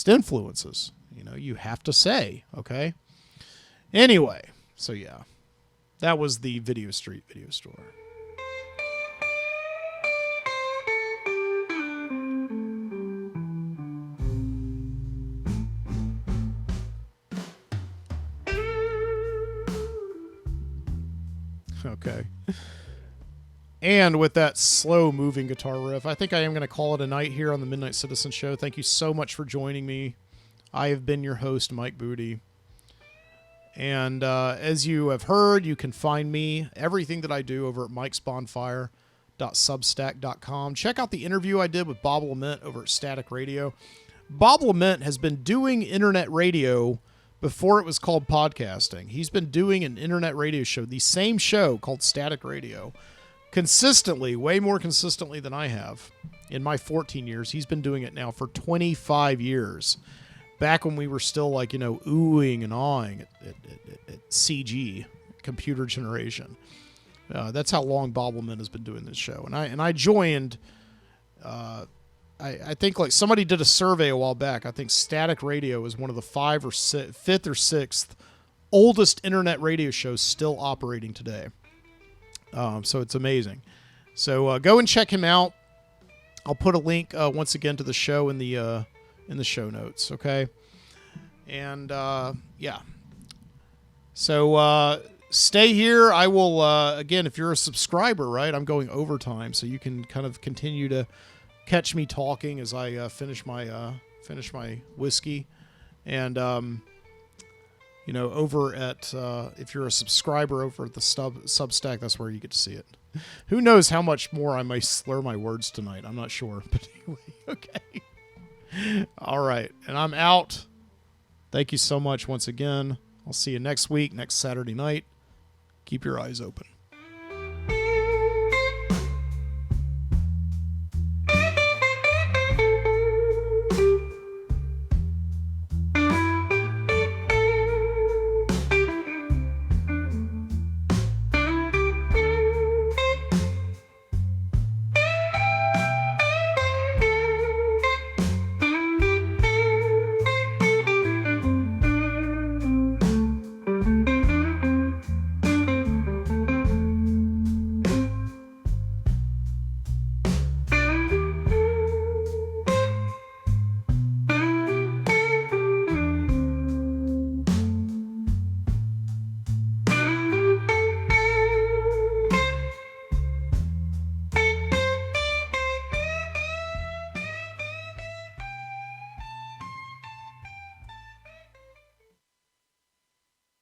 influences. You have to say, okay? Anyway, so yeah. That was the Video Street Video Store. Okay. And with that slow-moving guitar riff, I think I am going to call it a night here on the Midnight Citizen Show. Thank you so much for joining me. I have been your host, Mike Booty. And as you have heard, you can find me, everything that I do, over at mikesbonfire.substack.com. Check out the interview I did with Bob Lament over at Static Radio. Bob Lament has been doing internet radio before it was called podcasting. He's been doing an internet radio show, the same show called Static Radio, consistently, way more consistently than I have in my 14 years. He's been doing it now for 25 years. Back when we were still like, oohing and awing at CG, computer generation. That's how long Bob Lament has been doing this show. And I joined, I think like somebody did a survey a while back. I think Static Radio is one of the fifth or sixth oldest internet radio shows still operating today. So it's amazing. So go and check him out. I'll put a link once again to the show in the show notes. Okay. And yeah. So stay here. I will again, if you're a subscriber, right? I'm going overtime, so you can kind of continue to catch me talking as I finish my whiskey. And over at if you're a subscriber over at the Substack, that's where you get to see it. Who knows how much more I might slur my words tonight? I'm not sure, but anyway, okay. All right, and I'm out. Thank you so much once again. I'll see you next week, next Saturday night. Keep your eyes open.